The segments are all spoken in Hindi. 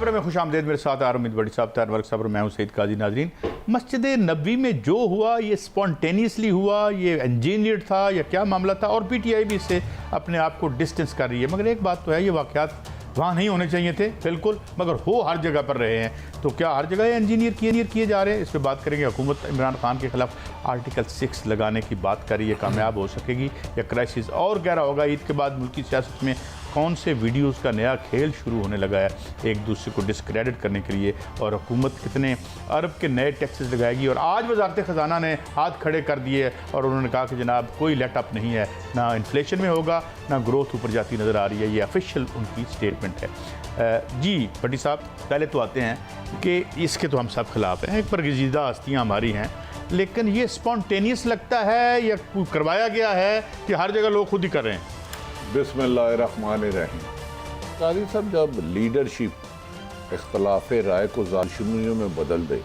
खबर में खुश आमदेद। मेरे साथ आरमिद बड़ी साहब, तारवर्क साहब, मैं हूं सईद काजी। नाजरीन, मस्जिद नबी में जो हुआ ये स्पॉन्टेनियसली हुआ, ये इंजीनियर्ड था या क्या मामला था? और पीटीआई भी इससे अपने आप को डिस्टेंस कर रही है। मगर एक बात तो है, ये वाक़यात वहाँ नहीं होने चाहिए थे बिल्कुल, मगर हो हर जगह पर रहे हैं। तो क्या हर जगह इंजीनियर किए जा रहे हैं? इस पर बात करेंगे। हुकूमत इमरान खान के खिलाफ आर्टिकल 6 लगाने की बात कर रही है, कामयाब हो सकेगी या क्राइसिस और गहरा होगा? ईद के बाद मुल्की सियासत में कौन से वीडियोस का नया खेल शुरू होने लगा है एक दूसरे को डिस्क्रेडिट करने के लिए? और हुकूमत कितने अरब के नए टैक्सेस लगाएगी? और आज वजारत ख़जाना ने हाथ खड़े कर दिए और उन्होंने कहा कि जनाब कोई लेटअप नहीं है, ना इन्फ्लेशन में होगा, ना ग्रोथ ऊपर जाती नज़र आ रही है। ये ऑफिशियल उनकी स्टेटमेंट है। जी भट्टी साहब, पहले तो आते हैं कि इसके तो हम सब खिलाफ हैं, एक बरगजीदा हस्तियाँ हमारी हैं, लेकिन ये स्पॉन्टेनियस लगता है या करवाया गया है कि हर जगह लोग खुद ही कर रहे हैं? बिस्मिल्लाहिर्रहमानिर्रहीम। काजी साहब, जब लीडरशिप इख्तलाफ राय को दुश्मनियों में बदल दे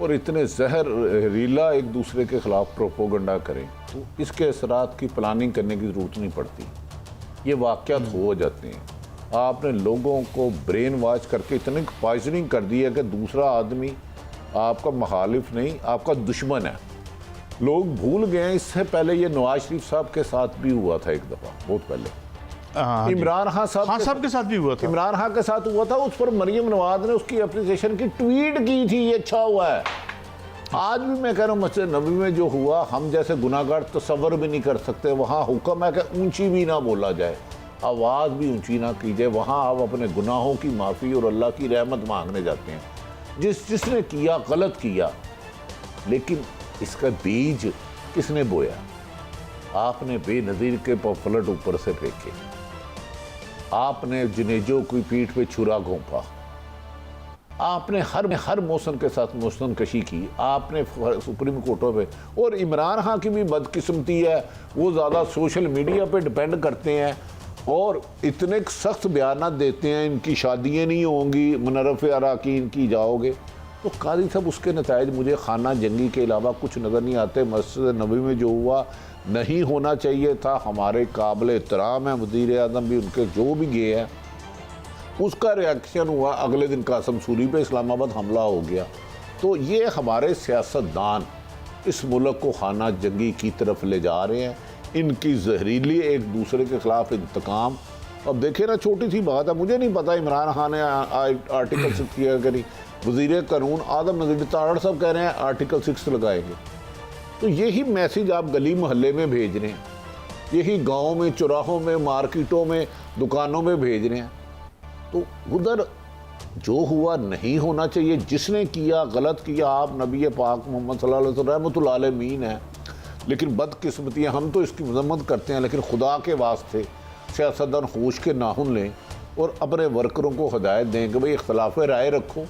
और इतने जहरीला एक दूसरे के खिलाफ प्रोपोगंडा करें तो इसके असरात की प्लानिंग करने की ज़रूरत नहीं पड़ती। ये वाक़यात हो जाते हैं। आपने लोगों को ब्रेन वॉश करके इतनी पॉइजनिंग कर दी है कि दूसरा आदमी आपका मुखालिफ नहीं, आपका दुश्मन है। लोग भूल गए। इससे पहले ये नवाज शरीफ साहब के साथ भी हुआ था एक दफ़ा, बहुत पहले। इमरान खान साहब के साथ भी हुआ था। इमरान खान के साथ हुआ था। उस पर मरियम नवाज ने उसकी एप्लीकेशन की ट्वीट की थी, ये अच्छा हुआ है। आज भी मैं कह रहा हूँ, मस्जिद नबी में जो हुआ, हम जैसे गुनाहगार तसव्वुर भी नहीं कर सकते। वहाँ हुक्म है कि ऊंची भी ना बोला जाए, आवाज़ भी ऊंची ना की जाए। वहाँ आप अपने गुनाहों की माफ़ी और अल्लाह की रहमत मांगने जाते हैं। जिसने किया गलत किया, लेकिन इसका बीज किसने बोया? आपने बेनज़ीर के पफलट ऊपर से फेंके, आपने जुनेजो की पीठ पे छुरा घोंपा, आपने हर मौसम के साथ मौसम कशी की, आपने सुप्रीम कोर्टों पे। और इमरान खान की भी बदकिस्मती है, वो ज़्यादा सोशल मीडिया पे डिपेंड करते हैं और इतने सख्त बयान देते हैं, इनकी शादियाँ नहीं होंगी, मुनरफ़ अराकीन की जाओगे। तो काजी साहब, उसके नताइज मुझे खाना जंगी के अलावा कुछ नज़र नहीं आते। मस्जिद नबी में जो हुआ नहीं होना चाहिए था। हमारे काबिल एहतराम है वज़ीर आज़म भी, उनके जो भी गए हैं, उसका रिएक्शन हुआ। अगले दिन कासम सूरी पे इस्लामाबाद हमला हो गया। तो ये हमारे सियासतदान इस मुल्क को खाना जंगी की तरफ ले जा रहे हैं। इनकी जहरीली एक दूसरे के खिलाफ इंतकाम। अब देखे ना, छोटी सी बात है, मुझे नहीं पता इमरान खान ने आर्टिकल 6 किया कि नहीं। वज़ीर कानून आदम नज़ीर तारड़ साहब कह रहे हैं आर्टिकल 6 लगाएंगे। तो यही मैसेज आप गली मोहल्ले में भेज रहे हैं, यही गाँव में, चौराहों में, मार्केटों में, दुकानों में भेज रहे हैं। तो उधर जो हुआ नहीं होना चाहिए। जिसने किया गलत किया। आप नबी पाक मोहम्मद सल्लल्लाहु अलैहि वसल्लम रहमतुल आलमीन है, लेकिन बदकिस्मतियाँ, हम तो इसकी मजम्मत करते हैं, लेकिन खुदा के वास्ते सियासतदान होश के नाखून लें और अपने वर्करों को हिदायत दें कि भाई इख्तलाफ राय रखो,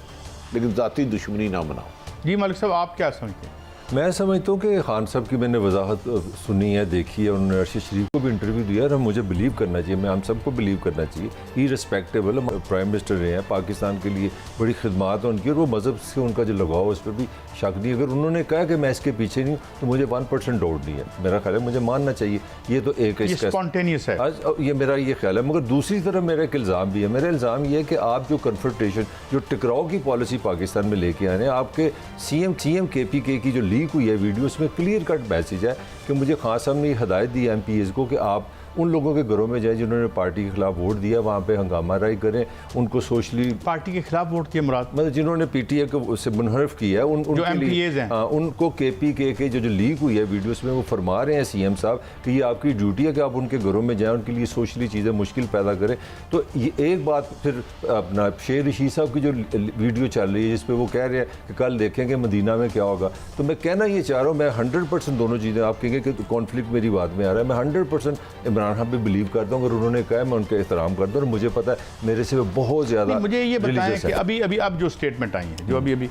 लेकिन ज़ाती दुश्मनी ना बनाओ। जी मालिक साहब, आप क्या समझते हैं? मैं समझता हूँ कि खान साहब की मैंने वजाहत सुनी है, देखी है। उन्होंने अरशद शरीफ को भी इंटरव्यू दिया और मुझे बिलीव करना चाहिए, मैं हम सबको बिलीव करना चाहिए। इररिस्पेक्टेबल प्राइम मिनिस्टर रहे हैं, पाकिस्तान के लिए बड़ी खिदमात हैं उनकी, और वो मज़हब से उनका जो लगाव उस पर भी शक नहीं। अगर उन्होंने कहा कि मैं इसके पीछे नहीं हूँ तो मुझे 1% डाउट नहीं है। मेरा ख्याल है मुझे मानना चाहिए। ये तो एक स्पॉन्टेनियस है, आज ये मेरा ये ख्याल है। मगर दूसरी तरफ मेरा एक इल्ज़ाम भी है। मेरा इल्ज़ाम ये है कि आप जो कन्फ्रंटेशन, जो टकराव की पॉलिसी पाकिस्तान में लेके आए हैं, आपके सीएम KPK की जो लीक हुई है वीडियो, उसमें क्लियर कट मैसेज है कि मुझे खान साहब ने हदायत दी है MPs को कि आप उन लोगों के घरों में जाए जिन्होंने पार्टी के खिलाफ वोट दिया, वहाँ पे हंगामा राई करें, उनको सोशली पार्टी के खिलाफ वोट किया मुराद, मतलब जिन्होंने PTA को उससे मुनहरफ किया है, जो MPs हैं, उनको KPK के जो लीक हुई है वीडियोस में, वो फरमा रहे हैं CM साहब कि ये आपकी ड्यूटी है कि आप उनके घरों में जाएँ, उनके लिए सोशली चीज़ें मुश्किल पैदा करें। तो ये एक बात। फिर अपना शेर रशीद साहब की जो वीडियो चल रही है जिस पर वो कह रहे हैं कि कल देखेंगे मदीना में क्या होगा, तो मैं कहना ये चाह रहा हूँ, मैं 100% दोनों चीज़ें, आप कहेंगे कि कॉन्फ्लिक्ट मेरी बात में आ रहा है, मैं 100% इमरान खान पे बिलीव करता हूँ। अगर उन्होंने कहा मैं उनका एहतराम करता हूँ, और मुझे पता है मेरे से बहुत ज़्यादा। मुझे ये बताएं कि अभी अब जो स्टेटमेंट आई हैं, जो अभी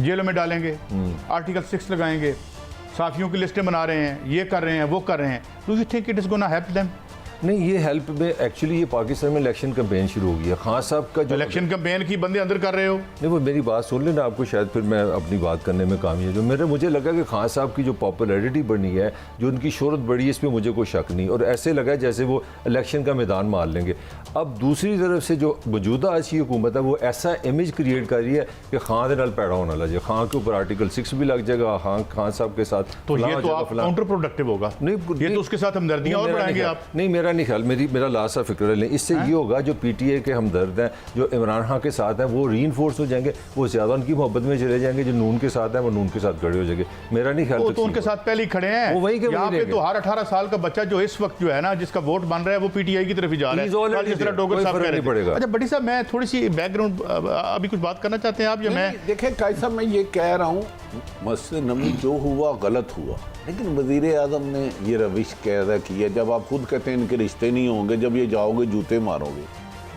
जेलों में डालेंगे, आर्टिकल 6 लगाएंगे, साफियों की लिस्टें बना रहे हैं, ये कर रहे हैं, वो कर रहे हैं, do you think it is gonna help them? नहीं, ये हेल्प में एक्चुअली ये पाकिस्तान में इलेक्शन कैंपेन शुरू हो गई है। खान साहब का जो इलेक्शन कैंपेन की बंदे अंदर कर रहे हो। नहीं, वो मेरी बात सुन लेना, आपको शायद फिर मैं अपनी बात करने में कामयाब जो मुझे लगा कि खान साहब की जो पॉपुलैरिटी बढ़ी है, जो उनकी शोहरत बढ़ी है, इसमें मुझे कोई शक नहीं, और ऐसे लगा जैसे वो इलेक्शन का मैदान मार लेंगे। अब दूसरी तरफ से जो मौजूदा आज की हुकूमत है वो ऐसा इमेज क्रिएट कर रही है कि खान के नाल पैड़ा होना लगे, खान के ऊपर आर्टिकल 6 भी लग जाएगा, खान साहब के साथ तो ये तो आप काउंटर प्रोडक्टिव होगा। नहीं, ये तो उसके साथ हमदर्दियां और बढ़ाएंगे आप। नहीं, मेरा नहीं ख्याल, मेरा लास्ट सा फिक्र है। इससे ये होगा जो पीटीए के हमदर्द हैं, जो इमरान खान के साथ हैं, वो रीइंफोर्स हो जाएंगे, वो ज़्यादा उनकी मोहब्बत में चले जाएंगे। जो नून के साथ हैं वो नून के साथ खड़े हो जाएंगे। मेरा नहीं ख्याल वो तो उनके साथ पहले ही खड़े हैं। वो वहीं के यहाँ पे तो हर 18 साल का बच्चा जो इस वक्त जो है ना, जिसका वोट बन रहा है, वो पीटीआई की तरफ ही जा रहा है, जिस तरह डोगर साहब कह रहे थे। अच्छा बड़ी साहब, मैं थोड़ी सी बैकग्राउंड, अभी कुछ बात करना चाहते हैं आप या मैं? देखें कायद साहब, मैं ये कह रहा हूँ मस्जिद नबी जो हुआ गलत हुआ, लेकिन वज़ीर आज़म ने ये रविश कैदा किया। जब आप खुद कहते हैं इनके रिश्ते नहीं होंगे, जब ये जाओगे जूते मारोगे,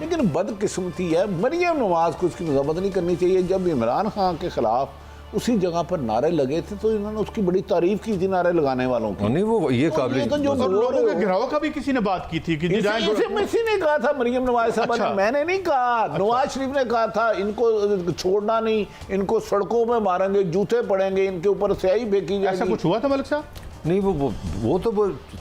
लेकिन बदकिस्मती है, मरियम नवाज को उसकी मजम्मत नहीं करनी चाहिए। जब इमरान खान के खिलाफ उसी जगह पर नारे लगे थे तो इन्होंने उसकी बड़ी तारीफ की थी नारे लगाने वालों की। नहीं, वो ये काबिल तो जो लोगों के गिराव का भी किसी ने बात की थी कि इसी ने कहा था, मरियम नवाज साहब ने, मैंने नहीं कहा, नवाज शरीफ ने कहा था इनको छोड़ना नहीं, इनको सड़कों में मारेंगे, जूते पड़ेंगे, इनके ऊपर स्याही फेंकी जाएगी। ऐसा कुछ हुआ था मलिक साहब? नहीं, वो तो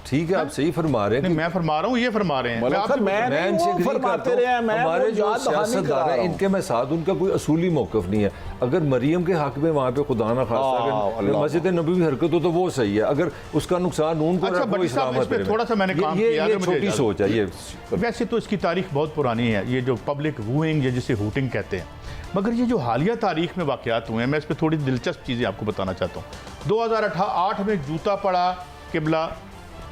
ठीक है, आप सही फरमा रहे हैं। नहीं, मैं फरमा रहा हूँ, ये फरमा रहे हैं। मैं इनसे एग्री करता हूं। हमारे जो सियासतदान हैं इनके मैं साथ, उनका कोई असूली मौकफ नहीं है। अगर मरियम के हक में वहाँ पे खुदा ना खासा मस्जिद नबी की हरकत हो तो वो सही है, अगर उसका नुकसान उनको थोड़ा सा मैंने काम किया, ये छोटी सोच है। ये वैसे तो इसकी तारीख बहुत पुरानी है, ये जो पब्लिक वूइंग या जिसे हुटिंग कहते हैं, मगर ये जो हालिया तारीख में वाक़यात हुए हैं, मैं इस पर थोड़ी दिलचस्प चीज़ें आपको बताना चाहता हूँ। 2008 में जूता पड़ा किबला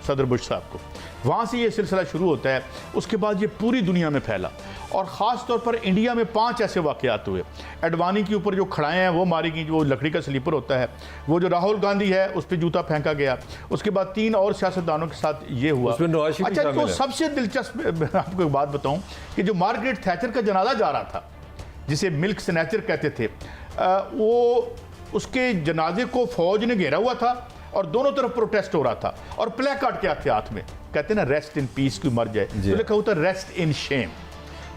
सदर बुश साहब को, वहाँ से ये सिलसिला शुरू होता है। उसके बाद ये पूरी दुनिया में फैला और ख़ास तौर पर इंडिया में 5 ऐसे वाक़यात हुए। एडवानी के ऊपर जो खड़ाएँ हैं वो मारी गई, जो लकड़ी का स्लीपर होता है, वो जो राहुल गांधी है उस पर जूता फेंका गया। उसके बाद 3 और सियासतदानों के साथ ये हुआ। अच्छा, तो सबसे दिलचस्प आपको एक बात बताऊँ कि जो मार्गरेट थैचर का जनाजा जा रहा था, जिसे मिल्क स्नैचर कहते थे, वो उसके जनाजे को फौज ने घेरा हुआ था और दोनों तरफ प्रोटेस्ट हो रहा था और प्ले कार्ड क्या थे हाथ में, कहते हैं ना रेस्ट इन पीस, की मर जाए, तो लिखा होता रेस्ट इन शेम।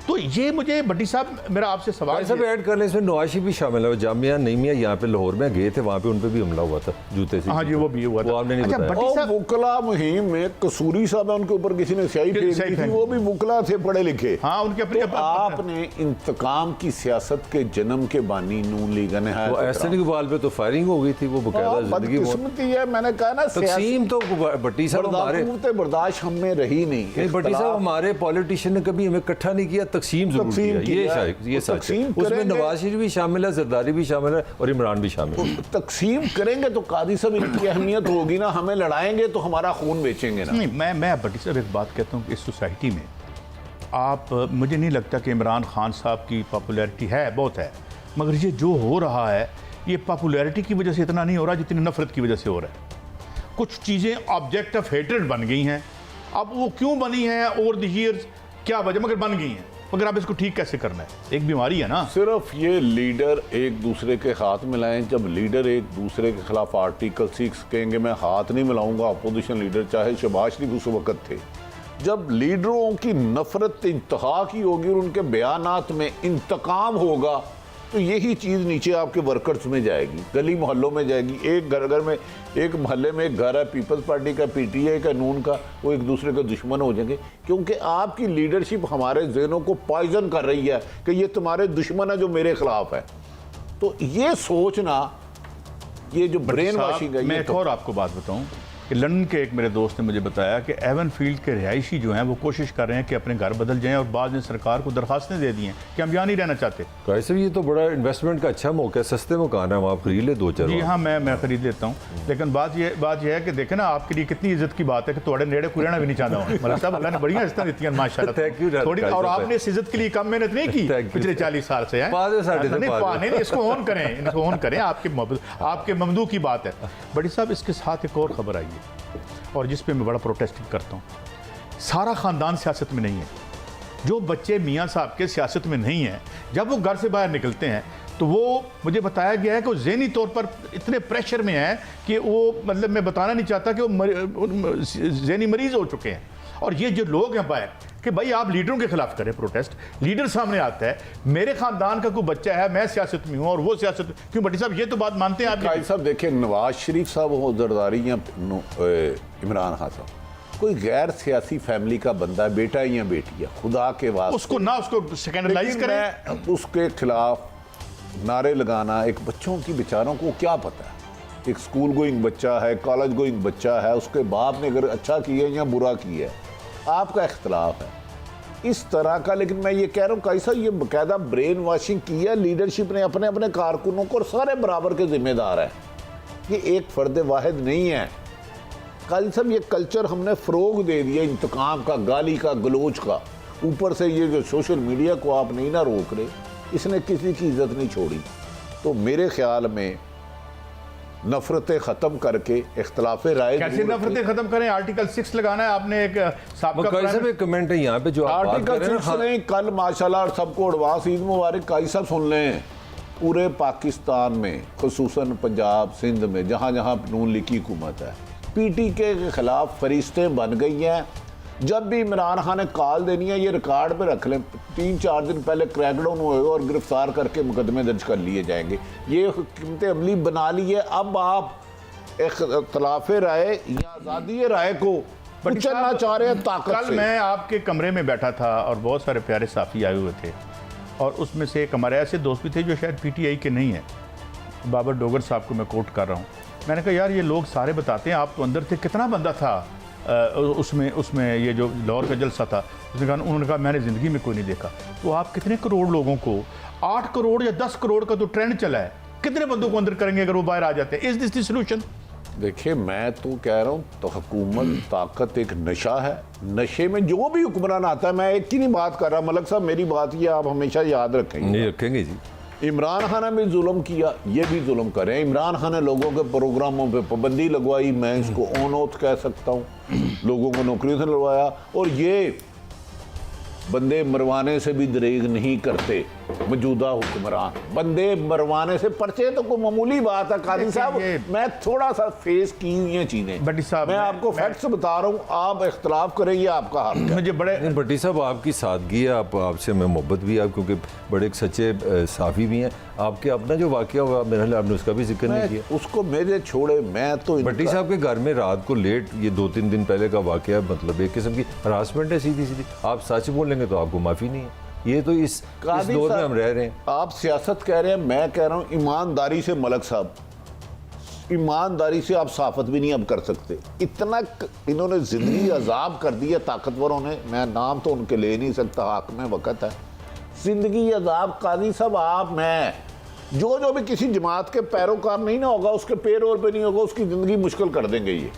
तो ये मुझे भट्टी साहब, मेरा आपसे सवाल सब ऐड कर लें, इसमें नवाशी भी शामिल है। जामिया नईमिया यहाँ पे लाहौर में गए थे, वहाँ पे उन पे भी हमला हुआ था जूते से। हाँ जी, वो भी हुआ था। आपने नहीं बताया? वुकला मुहिम में कसूरी साहब है, उनके ऊपर किसी ने स्याही फेंक दी थी, वो भी वुकला थे पढ़े लिखे। हाँ, उनके अपने आपने इंतकाम की सियासत के जन्म के बानी नून लीग ने ऐसे नहीं, बाल पे तो फायरिंग हो गई थी, वो बकायदा बदकिस्मती है। मैंने कहा ना, तकसीम तो भट्टी साहब हमारे बर्दाश्त हम में रही नहीं। भट्टी साहब हमारे पॉलिटिशियन ने कभी हमें इकट्ठा नहीं किया, तकसीम जरूर किया। ये सच है। उसमें नवाज शरीफ भी शामिल है, जरदारी भी शामिल है और इमरान भी शामिल है। तकसीम करेंगे तो कादी साहब इनकी अहमियत होगी ना, हमें लड़ाएंगे तो हमारा खून बेचेंगे ना। नहीं, मैं भट्टी साहब एक बात कहता हूँ कि इस सोसाइटी में आप, मुझे नहीं लगता कि इमरान खान साहब की पॉपुलैरिटी है, बहुत है, मगर ये जो हो रहा है ये पॉपुलैरिटी की वजह से इतना नहीं हो रहा जितनी नफरत की वजह से हो रहा है। कुछ चीज़ें ऑब्जेक्ट ऑफ हेट्रेड बन गई हैं। अब वो क्यों बनी हैं ओवर द ईयर्स, क्या वजह, मगर बन गई हैं। मगर आप इसको ठीक कैसे करना है, एक बीमारी है ना। सिर्फ ये लीडर एक दूसरे के हाथ मिलाएं। जब लीडर एक दूसरे के खिलाफ आर्टिकल 6 कहेंगे मैं हाथ नहीं मिलाऊंगा, अपोजिशन लीडर चाहे शहबाज शरीफ उस वक्त थे, जब लीडरों की नफरत इंतहा की होगी और उनके बयानात में इंतकाम होगा, तो यही चीज़ नीचे आपके वर्कर्स में जाएगी, गली मोहल्लों में जाएगी। एक घर में, एक मोहल्ले में एक घर है पीपल्स पार्टी का, पीटीआई का, नून का, वो एक दूसरे के दुश्मन हो जाएंगे, क्योंकि आपकी लीडरशिप हमारे ज़हनों को पॉइजन कर रही है कि ये तुम्हारे दुश्मन है जो मेरे खिलाफ है। तो ये सोचना, ये जो ब्रेन वॉशिंग है। मैं एक और आपको बात बताऊं कि लंदन के एक मेरे दोस्त ने मुझे बताया कि एवन फील्ड के रिहायशी जो हैं वो कोशिश कर रहे हैं कि अपने घर बदल जाएं और बाद में सरकार को दरखास्तें दे दी हैं कि हम यहाँ नहीं रहना चाहते। कैसे ये तो बड़ा इन्वेस्टमेंट का अच्छा मौका है, सस्ते मकान है, वहाँ आप खरीद ले 2-4। जी हाँ, मैं खरीद लेता हूँ, लेकिन बात ये है कि देखें ना, आपके लिए कितनी इज्जत की बात है कि थोड़े नेड़े को रहना भी नहीं चाहता हूँ। मतलब साहब, अल्लाह ने बढ़िया इज्जत दी है माशाल्लाह थोड़ी, और आपने इस इज्जत के लिए कम मेहनत नहीं की पिछले 40 साल से। नहीं, इसको ऑन करें, आपके ममदू की बात है। बड़ी साहब, इसके साथ एक और खबर आई है और जिस पे मैं बड़ा प्रोटेस्ट करता हूँ। सारा ख़ानदान सियासत में नहीं है। जो बच्चे मियाँ साहब के सियासत में नहीं हैं, जब वो घर से बाहर निकलते हैं तो वो, मुझे बताया गया है कि वो ज़हनी तौर पर इतने प्रेशर में है कि वो, मतलब मैं बताना नहीं चाहता कि वो ज़हनी मरीज़ हो चुके हैं और ये जो लोग हैं बाहर कि भाई आप लीडरों के खिलाफ करें प्रोटेस्ट, लीडर सामने आता है, मेरे खानदान का कोई बच्चा है, मैं सियासत में हूं और वो सियासत में, क्यों भट्टी साहब ये तो बात मानते हैं आप? भाई साहब देखिए, नवाज शरीफ साहब हो, जरदारी या इमरान खान साहब, कोई गैर सियासी फैमिली का बंदा है, बेटा या बेटी है, खुदा के वास्ते उसको ना उसको स्कैंडलाइज लेकिन करें। मैं उसके खिलाफ नारे लगाना, एक बच्चों की बेचारों को क्या पता है, एक स्कूल गोइंग बच्चा है, कॉलेज गोइंग बच्चा है, उसके बाप ने अगर अच्छा किया या बुरा किया है, आपका इख्तलाफ है इस तरह का। लेकिन मैं ये कह रहा हूँ कैसा ये बाकायदा ब्रेन वॉशिंग किया लीडरशिप ने अपने अपने कारकुनों को, और सारे बराबर के जिम्मेदार हैं, ये एक फर्द वाहिद नहीं है। काजी साहब ये कल्चर हमने फ़रोग दे दिया इंतकाम का, गाली का, गलोच का, ऊपर से ये जो सोशल मीडिया को आप नहीं ना रोक रहे, इसने किसी की इज्जत नहीं छोड़ी। तो मेरे ख्याल में नफरतें ख़त्म करके इख्तलाफ राय, कैसे नफरतें खत्म करें? आर्टिकल 6 लगाना है आपने। एक साहब एक कमेंट है यहाँ पे जो आप बात कर आर्टिकल रहे हैं 6 ना, नहीं, कल माशाल्लाह और सबको एडवांस ईद मुबारक। काजी साहब सुन लें, पूरे पाकिस्तान में खुसूसन पंजाब सिंध में जहाँ जहाँ नून लीग की हुकूमत है, PTK के खिलाफ फरिश्तें बन गई हैं। जब भी इमरान खान ने कॉल देनी है, ये रिकॉर्ड पे रख लें, 3-4 दिन पहले क्रैकडाउन होएगा और गिरफ्तार करके मुकदमे दर्ज कर लिए जाएंगे। ये हुकूमत अमली बना ली है। अब आप इख्तलाफ राय या आज़ादी राय को कुचलना चाह रहे हैं ताकत कल से। मैं आपके कमरे में बैठा था और बहुत सारे प्यारे साथी आए हुए थे, और उसमें से एक हमारे ऐसे दोस्त भी थे जो शायद PTI के नहीं हैं, बाबर डोगर साहब को मैं कोट कर रहा हूँ। मैंने कहा यार ये लोग सारे बताते हैं, आप तो अंदर थे, कितना बंदा था उसमें ये जो लाहौर का जलसा था, उन्होंने कहा मैंने ज़िंदगी में कोई नहीं देखा। तो आप कितने करोड़ लोगों को, 8 करोड़ या 10 करोड़ का तो ट्रेंड चला है, कितने बंदों को अंदर करेंगे अगर वो बाहर आ जाते हैं? Is this the solution? देखिए मैं तो कह रहा हूँ, तो हुकूमत ताकत एक नशा है, नशे में जो भी हुक्मरान आता है, मैं एक ही नहीं बात कर रहा मलक साहब, मेरी बात ये आप हमेशा याद रखेंगे। नहीं रखेंगे जी। इमरान खान ने भी जुल्म किया, ये भी जुल्म करें। इमरान खान ने लोगों के प्रोग्रामों पे पाबंदी लगवाई, मैं इसको ऑन ऑथ कह सकता हूँ, लोगों को नौकरी से लगवाया, और ये बंदे मरवाने से भी दरेग नहीं करते मौजूदा हुक्मरान। बंदे मरवाने से, पर्चे तो कोई मामूली बात है काजी साहब, मैं थोड़ा सा फेस की हुई हैं चीजें, भट्टी साहब मैं आपको फैक्ट्स बता रहा हूँ, आप इख्तलाफ करें ये आपका हक है। मुझे बड़े नहीं भट्टी साहब आपकी सादगी है, आपसे मैं मोहब्बत भी है, क्योंकि बड़े एक सच्चे साफ़ी भी हैं। आपके अपना जो वाक़या हुआ मेरे ख्याल आपने उसका भी जिक्र नहीं किया। उसको मेरे छोड़े, मैं तो भट्टी साहब के घर में रात को लेट, ये 2-3 दिन पहले का वाक़या, मतलब एक किस्म की हरासमेंट है सीधी सीधी। आप सच बोलेंगे तो आपको माफ़ी नहीं है। ये तो इस दौर में हम रह रहे हैं। आप सियासत कह रहे हैं, मैं कह रहा हूँ ईमानदारी से मलक साहब, ईमानदारी से आप साफत भी नहीं अब कर सकते। इतना इन्होंने जिंदगी अजाब कर दी है ताकतवरों ने, मैं नाम तो उनके ले नहीं सकता, हक में वक़्त है। जिंदगी अजाब काजी साहब, आप मैं जो भी किसी जमात के पैरोकार नहीं ना होगा, उसके पैरों पे नहीं होगा, उसकी ज़िंदगी मुश्किल कर देंगे ये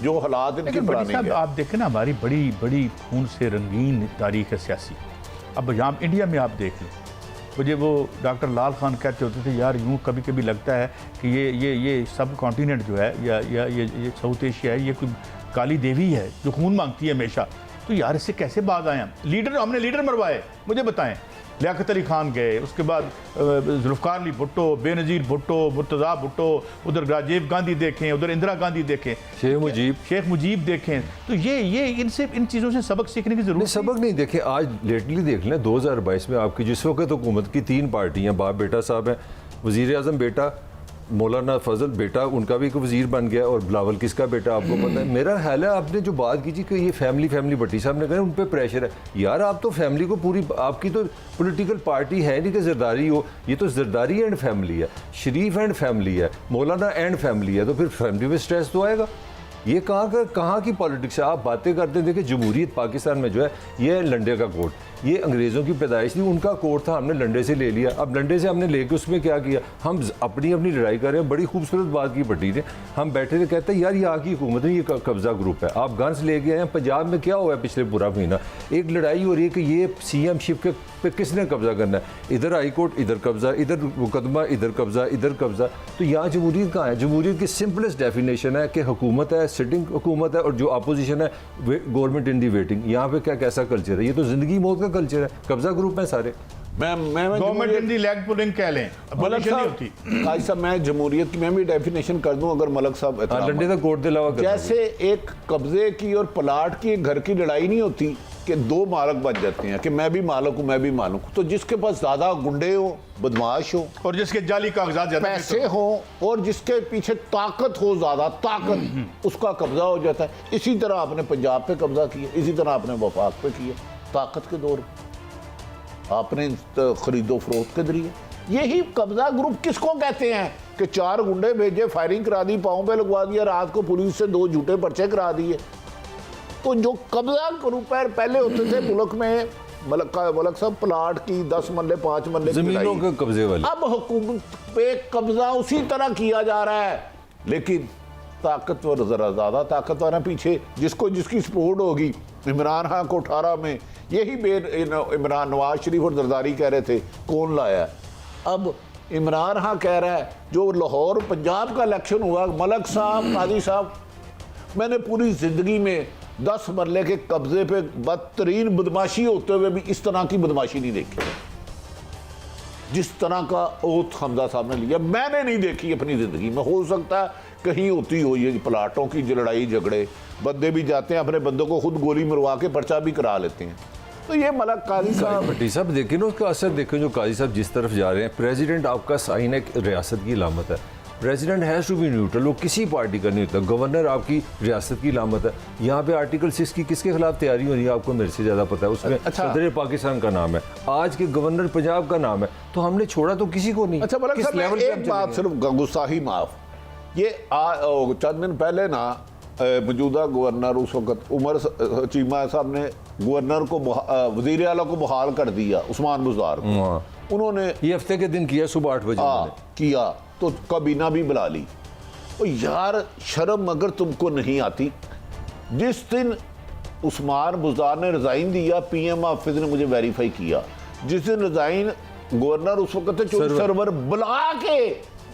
जो हालात इनके बड़ी साहब आप देखें ना, हमारी बड़ी बड़ी खून से रंगीन तारीख है सियासी। अब यहाँ इंडिया में आप देख लें, मुझे वो डॉक्टर लाल खान कहते होते थे यार यूँ कभी कभी लगता है कि ये सब कॉन्टिनेंट जो है या ये साउथ एशिया है, ये कोई काली देवी है जो खून मांगती है हमेशा। तो यार इससे कैसे बाज आए हम? हमने लीडर मरवाए, मुझे बताएं। लियाकत अली खान गए, उसके बाद जुल्फ़िकार अली भुट्टो, बेनज़ीर भुट्टो, मुर्तज़ा भुट्टो, उधर राजीव गांधी देखें, उधर इंदिरा गांधी देखें, शेख मुजीब देखें। तो ये इनसे इन चीज़ों से सबक सीखने की जरूरत है। सबक नहीं, देखें आज लेटली देख लें 2022 में आपकी जिस वक्त हुकूमत की 3 पार्टियाँ, बाप बेटा साहब हैं, वज़ीर आज़म बेटा, मौलाना फजल बेटा, उनका भी एक वज़ीर बन गया, और बिलावल किसका बेटा आपको पता है। मेरा ख्याल है आपने जो बात की थी कि ये फैमिली भट्टी साहब ने कहा उन पर प्रेशर है, यार आप तो फैमिली को पूरी, आपकी तो पॉलिटिकल पार्टी है नहीं कि जरदारी हो, ये तो जरदारी एंड फैमिली है, शरीफ एंड फैमिली है, मौलाना एंड फैमिली है, तो फिर फैमिली में स्ट्रेस तो आएगा। ये कहाँ की पॉलिटिक्स है? आप बातें करते हैं, देखिए जमहूरियत पाकिस्तान में जो है ये लंडे का कोट, ये अंग्रेज़ों की पैदाइश थी, उनका कोट था, हमने लंडे से ले लिया। अब लंडे से हमने लेके उसमें क्या किया, हम अपनी लड़ाई कर रहे हैं। बड़ी खूबसूरत बात की भट्टी ने, हम बैठे थे कहते हैं यार ये आगे हुकूमत है, ये कब्जा ग्रुप है, आप गन्स ले गए हैं। पंजाब में क्या हुआ है पिछले पूरा महीना, एक लड़ाई हो रही है कि ये CM शिप के पे किसने कब्जा करना है, इधर हाई कोर्ट, इधर कब्जा, इधर मुकदमा, इधर कब्जा, इधर कब्जा। तो यहाँ जमहूरियत कहाँ है? जमहूरियत की सिंपलेस्ट डेफिनेशन है कि हुकूमत है, सिटिंग हुकूमत है, और जो अपोजिशन है गवर्नमेंट इन दी वेटिंग। यहाँ पे क्या कैसा कल्चर है? ये तो ज़िंदगी मौत का कल्चर है, कब्जा ग्रुप है सारे। Government in the leg pulling कह लें, मलक abolition नहीं होती। साहब, काजी साहब, मैं जमहूरियत की मैं भी डेफिनेशन कर दूं अगर मलक साहब एतराम डंडे तक कोर्ट दिलावा कर जैसे एक कब्जे की और प्लाट की घर की लड़ाई नहीं होती कि दो मालक बन जाते हैं कि मैं भी मालक हूं मैं भी मालक हूं, तो जिसके पास ज्यादा गुंडे हो, बदमाश हो और जिसके जाली कागजात ज्यादा पैसे हो और जिसके पीछे ताकत हो, ज्यादा ताकत, उसका कब्जा हो जाता है। इसी तरह आपने पंजाब पे कब्जा किया, इसी तरह आपने वफाक पे किया, ताकत के दौर आपने खरीदो फरोख्त के जरिए। यही कब्जा ग्रुप किसको कहते हैं कि 4 गुंडे भेजे, फायरिंग करा दी, पाँव पे लगवा दिया, रात को पुलिस से 2 झूठे पर्चे करा दिए। तो जो कब्जा ग्रुप है पहले होते थे मुल्क में, मलक साहब, प्लाट की 10 मरले 5 मरले जमीनों के कब्जे वाले, अब हुकूमत पे कब्जा उसी तरह किया जा रहा है, लेकिन ताकतवर जरा ज्यादा ताकतवर है पीछे, जिसको जिसकी सपोर्ट होगी। इमरान खान को 18 में यही इमरान, नवाज शरीफ और जरदारी कह रहे थे कौन लाया, अब इमरान खान कह रहा है जो लाहौर पंजाब का इलेक्शन हुआ, मलक साहब, काजी साहब, मैंने पूरी जिंदगी में 10 मरले के कब्जे पे बदतरीन बदमाशी होते हुए भी इस तरह की बदमाशी नहीं देखी, जिस तरह का ओथ हमजा साहब ने लिया मैंने नहीं देखी अपनी जिंदगी में। हो सकता है कहीं होती हो ये प्लाटों की लड़ाई झगड़े, बंदे भी जाते हैं अपने बंदों को खुद गोली मरवा के पर्चा भी करा लेते हैं। तो ये मलक काजी साहब, भट्टी साहब देखें ना उसका असर देखें, जो काजी साहब जिस तरफ जा रहे हैं। प्रेसिडेंट आपका साइन एक रियासत की लामत है, president has to be neutral, वो किसी पार्टी का नहीं होता। गवर्नर आपकी रियासत की लामत है। यहाँ पे आर्टिकल 6 की किसके खिलाफ तैयारी हो रही है आपको मेरे से ज़्यादा पता है, उसमें अच्छा। सदर पाकिस्तान का नाम है, आज के गवर्नर पंजाब का नाम है, तो हमने छोड़ा तो किसी को नहीं। अच्छा मलक साहब, मैं एक बात सिर्फ गुस्साही माफ, ये चंद दिन पहले ना मौजूदा गवर्नर उस वक्त उमर चीमा साहब ने गवर्नर को वजीर आला को बहाल कर दिया, उस्मान बुज़दार को। उन्होंने ये हफ्ते के दिन किया, सुबह 8 बजे किया, तो काबीना भी बुला ली। तो यार शर्म अगर तुमको नहीं आती, जिस दिन उस्मान बुज़दार ने रिजाइन दिया, PM ऑफिस ने मुझे वेरीफाई किया, जिस दिन रिजाइन गवर्नर उस वक्त सर्वर बुला के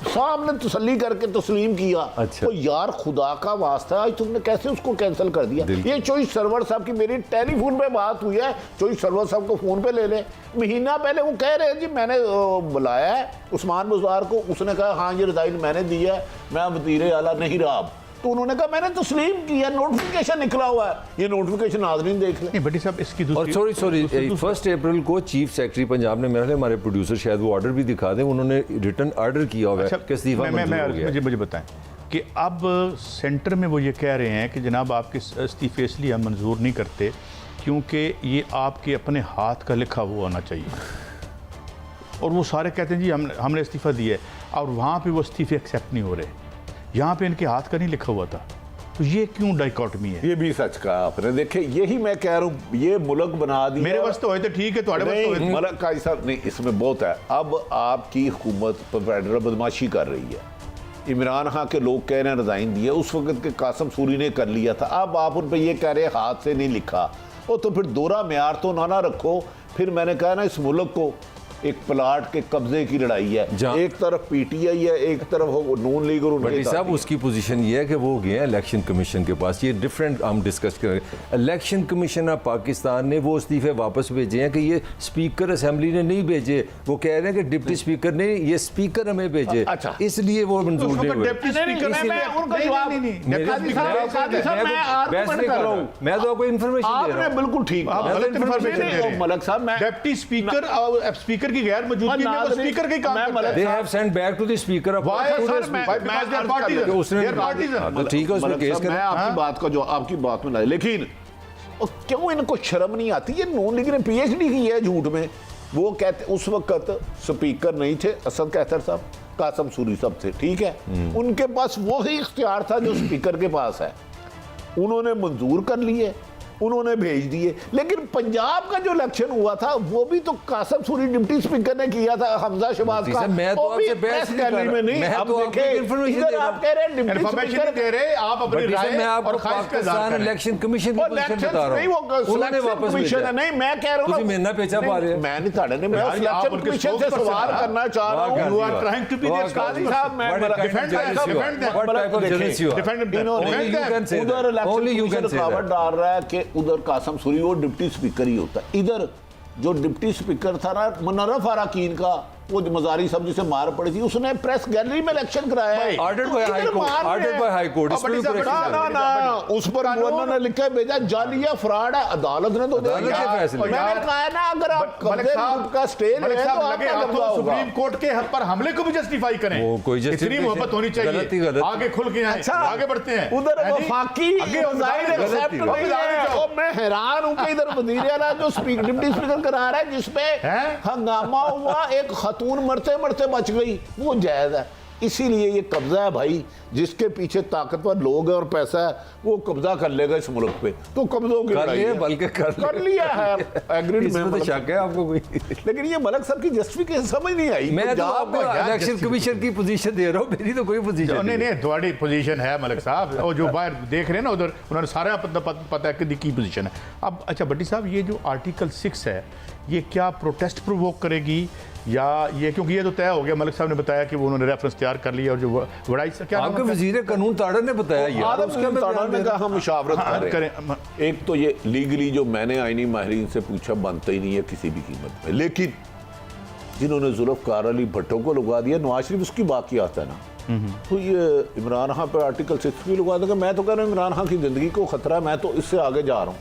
सामने तसल्ली करके तस्लीम किया। अच्छा। तो यार खुदा का वास्ता, आज तुमने कैसे उसको कैंसिल कर दिया? ये चोइस सरवर साहब की मेरी टेलीफोन पे बात हुई है, चोइस सरवर साहब को फोन पे ले ले, महीना पहले वो कह रहे हैं जी मैंने बुलाया है उस्मान बुज़दार को, उसने कहा हाँ ये रिजाइन मैंने दिया है, मैं वज़ीर आला नहीं रहा। तो उन्होंने कहा मैंने तस्लीम किया, नोटिफिकेशन निकला हुआ है, ये नोटिफिकेशन नाज़रीन देख लें। भट्टी साहब इसकी और सॉरी 1 अप्रैल को चीफ सेक्रेटरी पंजाब ने, मेरे हमारे प्रोड्यूसर शायद वो ऑर्डर भी दिखा दें, उन्होंने रिटर्न ऑर्डर किया हुआ है कि इस्तीफा मंजूर हो गया। मुझे बताएं कि अब सेंटर में वो ये कह रहे हैं कि जनाब आपके इस्तीफे इसलिए हम मंजूर नहीं करते क्योंकि ये आपके अपने हाथ का लिखा हुआ होना चाहिए, और वो सारे कहते हैं जी हमने इस्तीफा दिया है, और वहाँ पे वो इस्तीफे एक्सेप्ट नहीं हो रहे, यहाँ पे इनके हाथ का नहीं लिखा हुआ था। तो ये क्यों डाइकोटमी है? ये भी सच कहा आपने। देखे यही मैं कह रहा हूँ, ये मुल्क बना दिया। मेरे वास्ते होए तो ठीक है, तुम्हारे वास्ते होए तो मलक काजी साहब नहीं, इसमें बहुत है। अब आपकी हुकूमत फेडरल बदमाशी कर रही है, इमरान खान के लोग कह रहे हैं रिजाइन दिया, उस वक्त के कासम सूरी ने कर लिया था, अब आप उन पर ये कह रहे हैं हाथ से नहीं लिखा। और तो फिर दोहरा म्यार तो ना रखो। फिर मैंने कहा ना इस मुल्क को एक प्लाट के कब्जे की लड़ाई है, एक तरफ PTI है, एक तरफ नून लीग और उनके साहब उसकी पोजीशन ये है कि वो गए हैं इलेक्शन कमीशन के पास, ये डिफरेंट हम डिस्कस करें। इलेक्शन कमीशन ऑफ पाकिस्तान ने वो इस्तीफे वापस भेजे हैं कि ये स्पीकर असेंबली ने नहीं भेजे, वो कह रहे हैं कि डिप्टी स्पीकर ने, ये स्पीकर हमें भेजे, अच्छा इसलिए वो मंजूर नहीं हुए। मैं तो आपको इन्फॉर्मेशन दे रहा हूं। बिल्कुल ठीक, मलक साहब, डिप्टी स्पीकर स्पीकर की गैर मौजूदगी में वो स्पीकर के काम करता है। They have sent back to the speaker of ठीक है, उसमें केस मैं आपकी बात का जो आपकी बात में लाए, लेकिन क्यों इनको शर्म नहीं आती? ये नून लीग ने PhD की है झूठ में। वो कहते उस वक्त स्पीकर नहीं थे असद कैसर साहब, कासम सूरी साहब थे, ठीक है, उनके पास वो ही इख्तियार था जो स्पीकर के पास है, उन्होंने मंजूर कर लिए, उन्होंने भेज दिए। लेकिन पंजाब का जो इलेक्शन हुआ था वो भी तो कासम सूरी डिप्टी स्पीकर ने किया था, हमजा शहबाज का। मैं तो आपसे बहस में नहीं, आप देखें इधर आप कह रहे हैं डिप्टी स्पीकर दे रहे, आप अपनी राय मैं आपको पाकिस्तान इलेक्शन कमीशन की पोजीशन बता रहा हूं, उन्होंने वापस भेजा। नहीं मैं कह रहा हूं ਤੁਸੀਂ ਮੇਰੇ ਨਾਲ पेचा पा रहे हो, मैं नहीं ताड़े ने, मैं इलेक्शन कमीशन से सवाल करना चाह रहा हूं। You are trying to be the काजी साहब, मैं defend उधर इलेक्शन कमीशन रुकावट डाल रहा है कि उधर कासम सूरी वो डिप्टी स्पीकर ही होता है, इधर जो डिप्टी स्पीकर था ना मुनर्रफ अराकीन का, वो मजारी साहब जिसे मार पड़ी थी, उसने प्रेस गैलरी में इलेक्शन कराया है। Ordered by high court, ordered by high court. ना उस पर गवर्नर ने लिखा भेजा जालिया फ्रॉड है, अदालत ने तो अदालत के फैसले। मैंने कहा ना अगर आप कब्जे का स्टे ले तो आपका कब्जा होगा। सुप्रीम कोर्ट के हक पर हमले को भी जस्टिफाई करें, वो कोई इतनी justification- मोहब्बत होनी गलत ही चाहिए, गलत। आगे खुल के आए, आगे बढ़ते हैं। उधर वफाकी एक्सेप्ट नहीं है। और मैं हैरान हूं कि इधर वजीर आला जो डिप्टी स्पीकर करा रहा है, जिसपे हंगामा हुआ, एक खातून मरते मरते बच गई, वो जायज है। इसीलिए ये कब्जा है भाई, जिसके पीछे ताकतवर लोग हैं और पैसा है, वो कब्जा कर लेगा इस मुल्क पे। तो कब्जों की लड़ाई है, बल्कि कर लिया है, एग्रीड में। इसमें तो शक है आपको कोई? लेकिन ये मलक साहब की जस्टिफिकेशन समझ नहीं आई। मैं तो आपको इलेक्शन कमीशन की पोजीशन दे रहा हूँ, मेरी तो कोई पोजीशन नहीं नहीं, थोड़ी पोजीशन है मलिक साहब, और जो बाहर देख रहे हैं ना उधर, उन्होंने सारा पता है कि की पोजीशन है। अब अच्छा भट्टी साहब, ये जो आर्टिकल 6 है, ये क्या प्रोटेस्ट प्रोवोक करेगी या ये, क्योंकि ये तो तय हो गया, मलिक साहब ने बताया कि वो उन्होंने रेफरेंस तैयार कर लिया, और जो वड़ाई क्या आपके वजीर कानून ताड़ा ने बताया ये, हम मुशावरत करें। एक तो ये लीगली जो मैंने आईनी माहिरीन से पूछा बनता ही नहीं है किसी भी कीमत में, लेकिन जिन्होंने जुल्फ़कार अली भट्टो को लगा दिया, नवाज शरीफ उसकी बाकी आता है ना, तो ये इमरान खान पर आर्टिकल 6 भी लगा देगा। मैं तो कह रहा हूँ इमरान खान की जिंदगी को खतरा है, मैं तो इससे आगे जा रहा हूँ।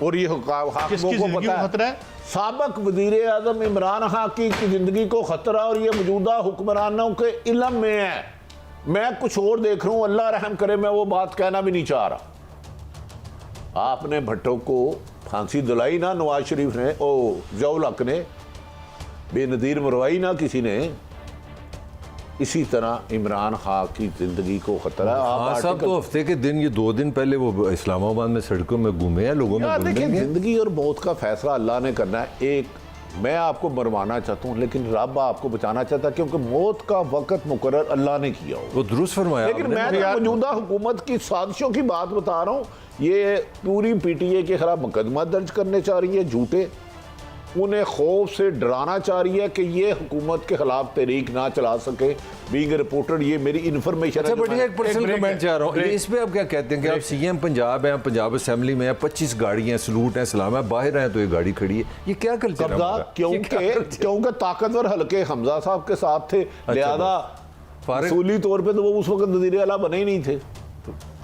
और ये को पता है, साबक वजीर आजम इमरान खान की जिंदगी को खतरा, और ये मौजूदा हुक्मरानों के इल्म में है। मैं कुछ और देख रहा हूँ, अल्लाह रहम करे, मैं वो बात कहना भी नहीं चाह रहा। आपने भट्टो को फांसी दिलाई ना नवाज शरीफ ने, ओ ज़ियाउल हक ने, बेनज़ीर मरवाई ना किसी ने। इसी तरह इमरान खान की जिंदगी को खतरा है। आप साहब तो हफ्ते के दिन, ये 2 दिन पहले वो इस्लामाबाद में सड़कों में घूमे हैं, लोगों में देखिए, जिंदगी और मौत का फैसला अल्लाह ने करना है। एक मैं आपको मरवाना चाहता हूँ, लेकिन रब आपको बचाना चाहता है, क्योंकि मौत का वक्त मुकर्रर अल्लाह ने किया हो। वो दुरुस्त फरमाया। लेकिन मैं तो मौजूदा हुकूमत की साजिशों की बात बता रहा हूँ। ये पूरी PTI के खिलाफ मुकदमा दर्ज करने चाह रही है, झूठे, उन्हें खौफ से डराना चाह रही है कि ये हुकूमत के खिलाफ तहरीक ना चला सके। बीइंग रिपोर्टर, ये मेरी इन्फॉर्मेशन अच्छा, बट एक पर्सनल कमेंट चाह रहा हूँ, इस पे आप क्या कहते हैं कि आप CM पंजाब हैं, पंजाब असेंबली में हैं, 25 गाड़ियां हैं, सलूट हैं, सलाम है, बाहर हैं तो ये गाड़ी खड़ी है, ये क्या कल्चर है? क्योंकि ताकतवर हल्के हमजा साहब के साथ थे, लिहाजा असूली तौर पे तो वो उस वक्त वज़ीर आला बने ही नहीं थे।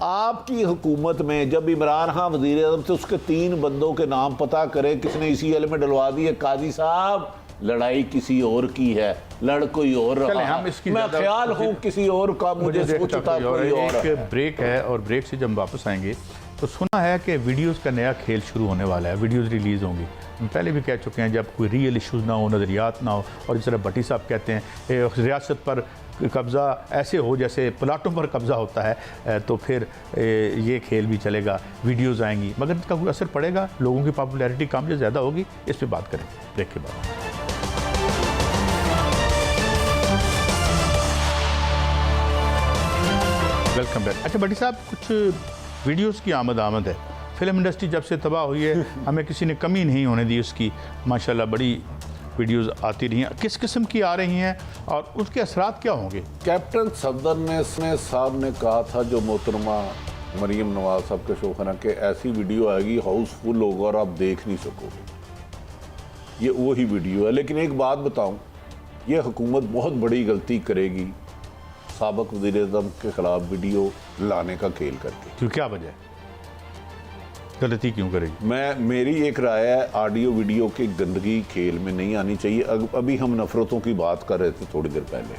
आपकी हुकूमत में जब इमरान खान वज़ीर आज़म से उसके 3 बंदों के नाम पता करें किसने ECL में डलवा दिए, काजी साहब लड़ाई किसी और की है, लड़ कोई और रहा, मैं ख्याल हूँ किसी और का, मुझे सोचता कोई और। एक ब्रेक है, और ब्रेक से जब वापस आएंगे तो सुना है कि वीडियोस का नया खेल शुरू होने वाला है, वीडियोस रिलीज़ होंगी। हम पहले भी कह चुके हैं, जब कोई रियल इश्यूज़ ना हो, नज़रियात ना हो, और जिस तरह भट्टी साहब कहते हैं रियासत पर कब्ज़ा ऐसे हो जैसे प्लाटों पर कब्ज़ा होता है, तो फिर ये खेल भी चलेगा, वीडियोस आएंगी, मगर इसका कोई असर पड़ेगा, लोगों की पॉपुलैरिटी कम या ज़्यादा होगी, इस पर बात करें ब्रेक के बाद। Welcome back. अच्छा भट्टी साहब, कुछ वीडियोस की आमद है, फिल्म इंडस्ट्री जब से तबाह हुई है, हमें किसी ने कमी नहीं होने दी उसकी, माशाल्लाह बड़ी वीडियोस आती रही हैं, किस किस्म की आ रही हैं और उसके असरात क्या होंगे? कैप्टन सफदर ने साहब ने कहा था, जो मोहतरमा मरीम नवाज साहब के शोखना के, ऐसी वीडियो आएगी हाउसफुल होगा और आप देख नहीं सकोगे। ये वही वीडियो है। लेकिन एक बात बताऊं, ये हुकूमत बहुत बड़ी गलती करेगी साबिक वज़ीर-ए-आज़म के खिलाफ वीडियो लाने का खेल करके। क्यों, क्या वजह, गलती क्यों करेगी? मेरी एक राय है, ऑडियो वीडियो की गंदगी खेल में नहीं आनी चाहिए। अभी हम नफरतों की बात कर रहे थे थोड़ी देर पहले,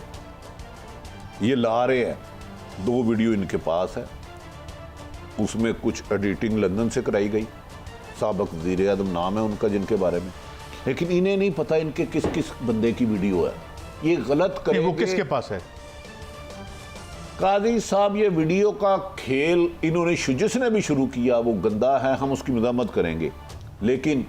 ये ला रहे हैं, 2 वीडियो इनके पास है, उसमें कुछ एडिटिंग लंदन से कराई गई, साबिक वज़ीर-ए-आज़म नाम है उनका जिनके बारे में, लेकिन इन्हें नहीं पता इनके किस किस बंदे की वीडियो है। ये गलत करेंगे। वो किसके पास है? काजी साहब, ये वीडियो का खेल इन्होंने जिसने भी शुरू किया वो गंदा है, हम उसकी मज़म्मत करेंगे, लेकिन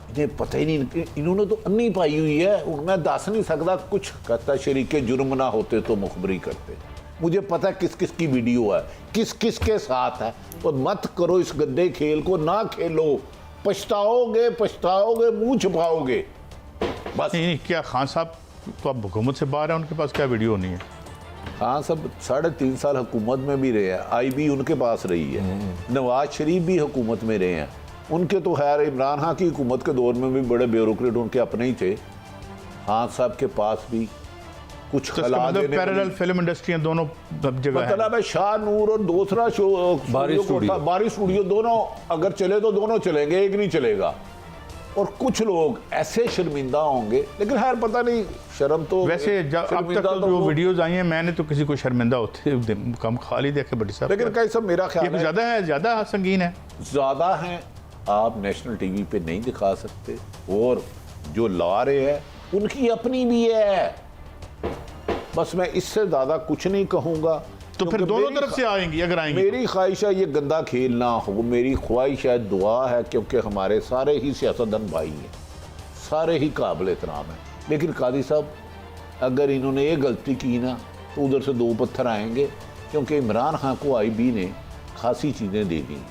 इन्हें पता ही नहीं, इन्होंने तो अन्नी पाई हुई है। मैं दस नहीं सकता, कुछ कहता शरीके जुर्म ना होते तो मुखबरी करते। मुझे पता है किस किस की वीडियो है, किस किस के साथ है, और मत करो इस गंदे खेल को, ना खेलो, पछताओगे पछताओगे, मुंह छुपाओगे बस। नहीं, क्या खान साहब तो अब हुकूमत से बाहर है, उनके पास क्या वीडियो नहीं है? हाँ, सब 3.5 साल हुकूमत में भी रहे हैं, IB उनके पास रही है, नवाज शरीफ भी हुकूमत में रहे हैं, उनके तो खैर इमरान खान की हुकूमत के दौर में भी बड़े ब्यूरोक्रेट उनके अपने ही थे। खान साहब के पास भी कुछ तो इसका मतलब पैरेलल फिल्म इंडस्ट्री दोनों जगह है। मतलब है शाह नूर और दूसरा बारी स्टूडियो दोनों अगर चले तो दोनों चलेंगे, एक नहीं चलेगा। और कुछ लोग ऐसे शर्मिंदा होंगे, लेकिन खैर पता नहीं, शर्म तो वैसे अब तक तो जो वीडियोस आई हैं मैंने तो किसी को शर्मिंदा होते कम खाली देखे बड़ी साहब। लेकिन कई सब मेरा ख्याल है ज्यादा है, ज्यादा संगीन है, ज़्यादा हैं, आप नेशनल टीवी पे नहीं दिखा सकते। और जो ला रहे हैं उनकी अपनी भी है, बस मैं इससे ज़्यादा कुछ नहीं कहूँगा। तो फिर दोनों तरफ से आएंगी अगर आएंगी। मेरी ख्वाहिश है ये गंदा खेल ना हो, मेरी ख्वाहिश है, दुआ है, क्योंकि हमारे सारे ही सियासतदान भाई हैं, सारे ही काबिल एहतराम हैं। लेकिन कादी साहब अगर इन्होंने ये गलती की ना तो उधर से दो पत्थर आएंगे, क्योंकि इमरान खान को IB ने खासी चीज़ें दे दी।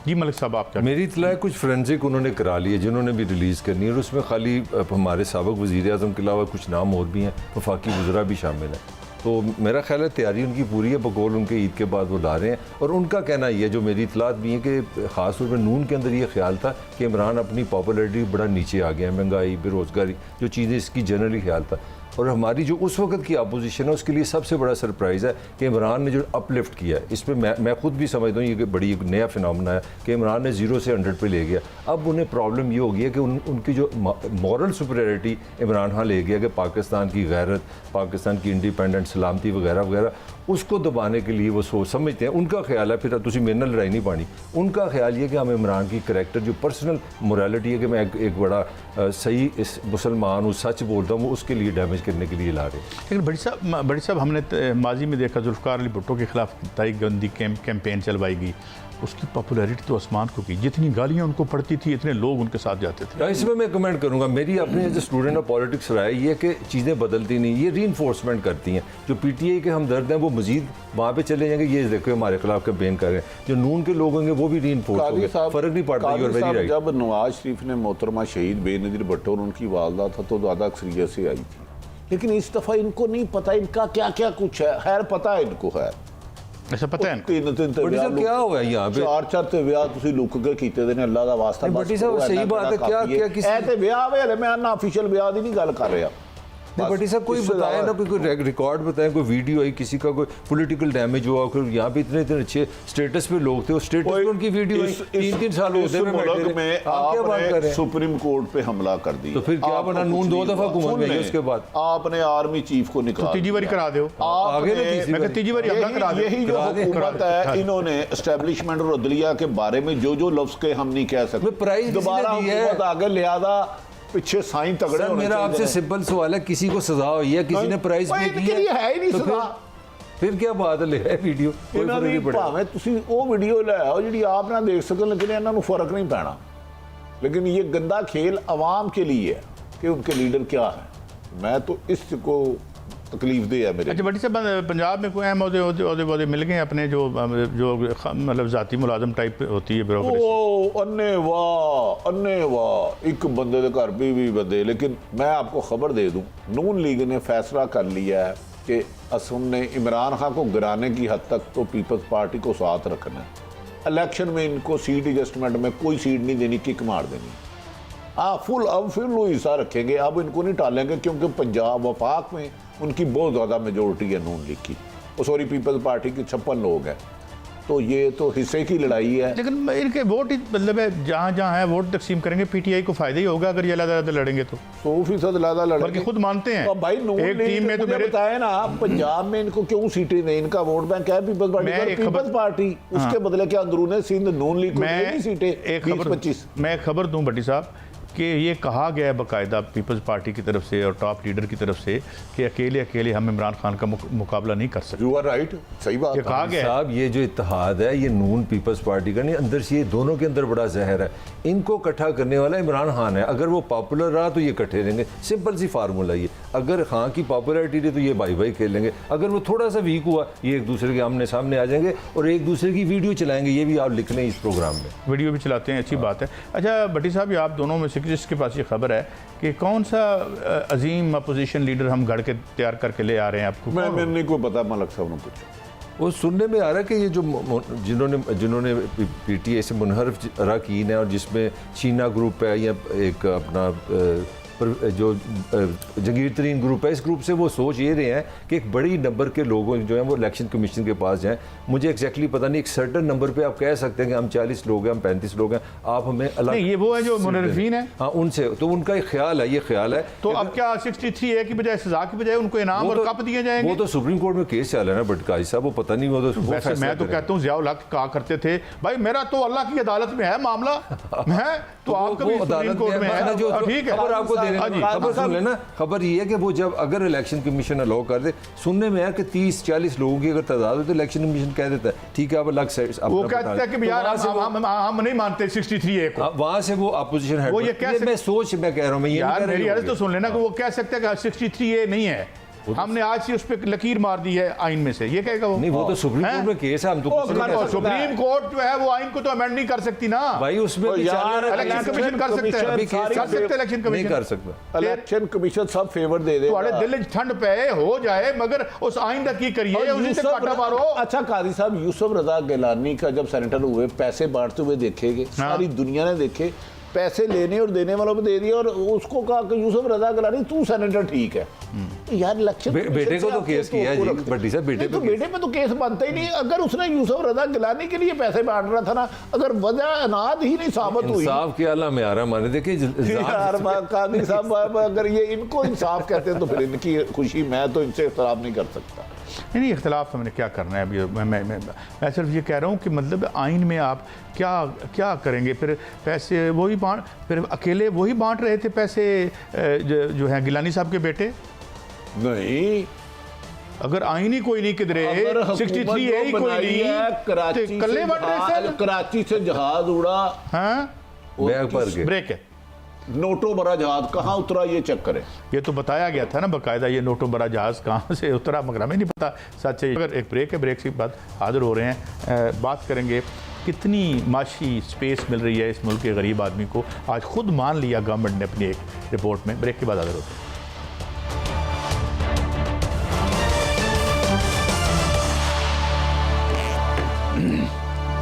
जी मलिक साहब आप क्या? मेरी इतला है कुछ फोरेंसिक उन्होंने करा लिए जिन्होंने भी रिलीज़ करनी है, और उसमें खाली हमारे साबिक़ वज़ीर आज़म के अलावा कुछ नाम और भी हैं, वफाकी वज़रा भी शामिल हैं। तो मेरा ख्याल है तैयारी उनकी पूरी है, बकौल उनके ईद के बाद वो ला रहे हैं। और उनका कहना ये, जो मेरी इतलात भी है कि ख़ास तौर पर नून के अंदर ये ख्याल था कि इमरान अपनी पॉपुलैरिटी बड़ा नीचे आ गया है, महंगाई, बेरोज़गारी, जो चीज़ें इसकी जनरली ख्याल था। और हमारी जो उस वक्त की अपोजिशन है उसके लिए सबसे बड़ा सरप्राइज़ है कि इमरान ने जो अपलिफ्ट किया है, इस पर मैं खुद भी समझता हूँ ये बड़ी एक नया फिनोमेना है कि इमरान ने 0 से 100 पे ले गया। अब उन्हें प्रॉब्लम ये हो गई है कि उनकी जो मॉरल सुपीरियरिटी इमरान खान ले गया कि पाकिस्तान की गैरत, पाकिस्तान की इंडिपेंडेंट सलामती वगैरह वगैरह, उसको दबाने के लिए वो सोच समझते हैं। उनका ख्याल है, फिर तुझे मेरे नाल लड़ाई नहीं पानी, उनका ख्याल ये कि हम इमरान की करैक्टर जो पर्सनल मोरालिटी है कि मैं एक बड़ा सही इस मुसलमान हूँ, सच बोलता हूँ, वो उसके लिए डैमेज करने के लिए ला रहे हैं। लेकिन बड़ी साहब हमने माजी में देखा जुल्फ़िकार अली भुट्टो के खिलाफ कितनी गंदी कैंपेन चलवाई गई, उसकी पॉपुलैरिटी तो आसमान को की, जितनी गालियाँ उनको पड़ती थी इतने लोग उनके साथ जाते थे। इसमें मैं कमेंट करूंगा, मेरी अपने as a student of politics राय ये कि चीज़ें बदलती नहीं, ये रीइंफोर्समेंट करती हैं। जो PTI के हमदर्द हैं वो मजीद वहाँ पे चले जाएंगे, ये देखो हमारे खिलाफ कैंपेन कर रहे हैं। जो नून के लोग होंगे वो भी रीइंफोर्स होंगे, फ़र्क नहीं पड़ता। जब नवाज शरीफ ने मोहतरमा शहीद बेनज़ीर भुट्टो और उनकी वालदा था तो ज़्यादा अक्सरियत से आई थी, लेकिन इस दफ़ा इनको नहीं पता इनका क्या क्या कुछ है। खैर पता है इनको, खैर ऐसा पता है तीन क्या हुआ यहाँ पे, चार विआह तुसी लुक के कीते दे ने, अल्लाह दा वास्ता। बटी साहब सही बात है, क्या किसी ऐ ते विआह वे, मैं ना ऑफिशियल विआह दी नहीं गल कर रहा। नहीं बटी साहब कोई बताए ना, कोई रिकॉर्ड बताएं, कोई वीडियो आई किसी का, कोई पॉलिटिकल डैमेज हुआ, फिर यहाँ पे इतने इतने अच्छे स्टेटस पे लोग थे, उस स्टेटस पे उनकी वीडियो आई, 3-3 साल होते में आपने सुप्रीम कोर्ट पे हमला कर दिया, तो फिर क्या बना, नून 2 दफा हुकूमत में, उसके बाद आपने आर्मी चीफ को निकाला, तीसरी बारी करा दो आगे ना, तीसरी बारी हमला करा दो। यही जो हुकूमत है, इन्होंने एस्टेब्लिशमेंट और अदलिया के बारे में जो जो लफ्ज के हम नहीं कह सकते, दोबारा हुकूमत आगे लिहाजा पीछे साईं तगड़े होने। मेरा आपसे सिंपल सवाल है, किसी को सजा हुई है, किसी ने प्राइज पे किया है ही नहीं सजा, फिर क्या बात है वीडियो भावें तुसी वो वीडियो ले आओ जी आप ना देख सकते, लेकिन इन्हों को फर्क नहीं पैना। लेकिन ये गंदा खेल अवाम के लिए है कि उनके लीडर क्या है, मैं तो इसको तकलीफ दे है मेरे। अच्छा बड़ी साहब, पंजाब में कोई अहम ओहदे मिल गए अपने जो मतलब ज़ाती मुलाजम टाइप होती है ब्यूरोक्रेसी? ओ अन्ने वाह, एक बंदे के घर भी बंदे। लेकिन मैं आपको खबर दे दूं, नून लीग ने फैसला कर लिया है कि असम ने इमरान खान को गिराने की हद तक तो पीपल्स पार्टी को साथ रखना है। इलेक्शन में इनको सीट एडजस्टमेंट में कोई सीट नहीं देनी, किक मार देनी। फुल अब फिर लो हिस्सा रखेंगे, अब इनको नहीं टालेंगे, क्योंकि पंजाब वफाक में उनकी बहुत ज़्यादा मेजोरिटी है नून लीग की, सॉरी पीपल्स पार्टी की 56 लोग हैं, तो ये तो हिस्से की लड़ाई है। लेकिन इनके वोट मतलब है जहाँ जहाँ है वोट तकसीम करेंगे, PTI को फायदा ही होगा अगर ये ज़्यादा लड़ेंगे तो 100% ज़्यादा लड़ेंगे, बल्कि खुद मानते हैं। भाई एक टीम में तो मेरे बताए ना, पंजाब में इनको क्यों सीटें नहीं, इनका वोट बैंक है पीपल्स पार्टी, उसके बदले क्या अंदरूनी सिंध नून लीग को सीटें 20-25। मैं एक खबर दूँ भट्टी साहब कि ये कहा गया है बाकायदा पीपल्स पार्टी की तरफ से और टॉप लीडर की तरफ से कि अकेले हम इमरान खान का मुकाबला नहीं कर सकते। यू आर राइट, सही बात ये कहा गया साहब। ये जो इत्तेहाद है ये नून पीपल्स पार्टी का नहीं, अंदर से ये दोनों के अंदर बड़ा जहर है। इनको इकट्ठा करने वाला इमरान खान है, अगर वो पॉपुलर रहा तो ये इकट्ठे रहेंगे, सिंपल सी फार्मूला ये। अगर खान की पॉपुलरिटी रही तो ये भाई भाई खेलेंगे, अगर वो थोड़ा सा वीक हुआ ये एक दूसरे के आमने सामने आ जाएंगे और एक दूसरे की वीडियो चलाएंगे। ये भी आप लिख लें, इस प्रोग्राम में वीडियो भी चलाते हैं, अच्छी बात है। अच्छा भट्टी साहब, ये आप दोनों में से जिसके पास ये खबर है कि कौन सा अजीम अपोजिशन लीडर हम गढ़ के तैयार करके ले आ रहे हैं आपको? मैं नहीं कोई पता, मलक साहब ने पूछा वो सुनने में आ रहा है कि ये जो जिन्होंने पीटीआई से मुनहरफ अरकान है और जिसमें शीना ग्रुप है या एक अपना जो जंगीर तरीन ग्रुप है, इस ग्रुप से वो सोच ये रहे हैं कि एक बड़ी नंबर के लोग जो हैं वो इलेक्शन कमीशन के पास जाएं। मुझे एग्जैक्टली पता नहीं, एक सर्टन नंबर पे आप कह सकते हैं कि हम 40 लोग हैं, हम 35 लोग हैं, आप हमें अलग नहीं, ये वो है जो मुनर्रफीन है। हाँ, उनसे तो उनका एक ख्याल है, ये ख्याल है। तो अब क्या 63A की बजाय सजा की बजाय उनको इनाम और कप दिए जाएंगे? वो तो सुप्रीम कोर्ट में केस चल रहा है ना बटकाई साहब, वो पता नहीं, वो तो वैसे मैं तो कहता हूँ ज़ियाउल हक कहा करते थे भाई मेरा तो अल्लाह की अदालत में है मामला, है तो आपका भी सुप्रीम कोर्ट में है, ठीक है। खबर आपको खबर सुन लेना, खबर ये है कि वो जब अगर इलेक्शन कमीशन अलाउ कर दे, सुनने में है कि 30-40 लोगों की अगर तादाद हो तो इलेक्शन कमीशन कह देता है ठीक है, आप अलग से वो कहता है कि यार हम नहीं मानते 63A को, वहां से वो अपोजिशन है। वो ये कह सकते, मैं कह रहा हूँ, मैं ये यार मेरी अर्ज तो सुन लेना कि वो कह सकते हैं कि 63A नहीं है, हमने आज से उस पर लकीर मार दी है आइन में से, ये कहेगा वो? नहीं, वो तो सुप्रीम कोर्ट में केस है, हम तो सुप्रीम कोर्ट जो है वो आइन को तो अमेंड नहीं कर सकती ना भाई, उसमें इलेक्शन कमीशन कर सकते हैं, इलेक्शन कमीशन नहीं कर सकता, इलेक्शन कमीशन सब फेवर दे दे। थोड़े दिल ठंड पे हो जाए मगर उस आइन की करिए, उसी से काटा मारो। अच्छा काजी साहब, यूसुफ रजा गिलानी का जब सेनेटर हुए पैसे बांटते हुए देखेंगे, सारी दुनिया ने देखे, पैसे लेने और देने वालों पे दे दिए और उसको कहा कि यूसुफ रजा गिलानी तू सेनेटर ठीक है। यार इलेक्शन बेटे को तो केस किया जी, बड्डी साहब बेटे तो बेटे पे तो केस बनता ही नहीं। अगर उसने यूसुफ रजा गिलानी के लिए पैसे बांट रहा था ना, अगर वजह अनाद ही नहीं साबित हुई, इंसाफ के आला में आ रहा माने देखिए कादी साहब, अगर ये इनको इंसाफ कहते हैं तो फिर इनकी खुशी, मैं तो इनसे इख्तिलाफ नहीं कर सकता। नहीं, इख्तिलाफ हमने क्या करना है अभी, मैं सिर्फ ये कह रहा हूँ कि मतलब आइन में आप क्या क्या करेंगे, फिर पैसे वही बांट, फिर अकेले वही बांट रहे थे पैसे जो है गिलानी साहब के बेटे? नहीं, अगर आइन ही कोई नहीं किधरे, 63A ही कोई नहीं, कल्ले बांट रहे थे। कराची से जहाज उड़ा, हाँ ब्रेक है, नोटो बड़ा जहाज कहाँ उतरा ये चक्कर है। ये तो बताया गया था ना बाकायदा, ये नोटो बड़ा जहाज कहाँ से उतरा, मगर हमें नहीं पता सच है। अगर एक ब्रेक है, ब्रेक के बाद हाजिर हो रहे हैं, बात करेंगे कितनी माशी स्पेस मिल रही है इस मुल्क के गरीब आदमी को, आज खुद मान लिया गवर्नमेंट ने अपनी एक रिपोर्ट में। ब्रेक के बाद हाजिर होते हैं।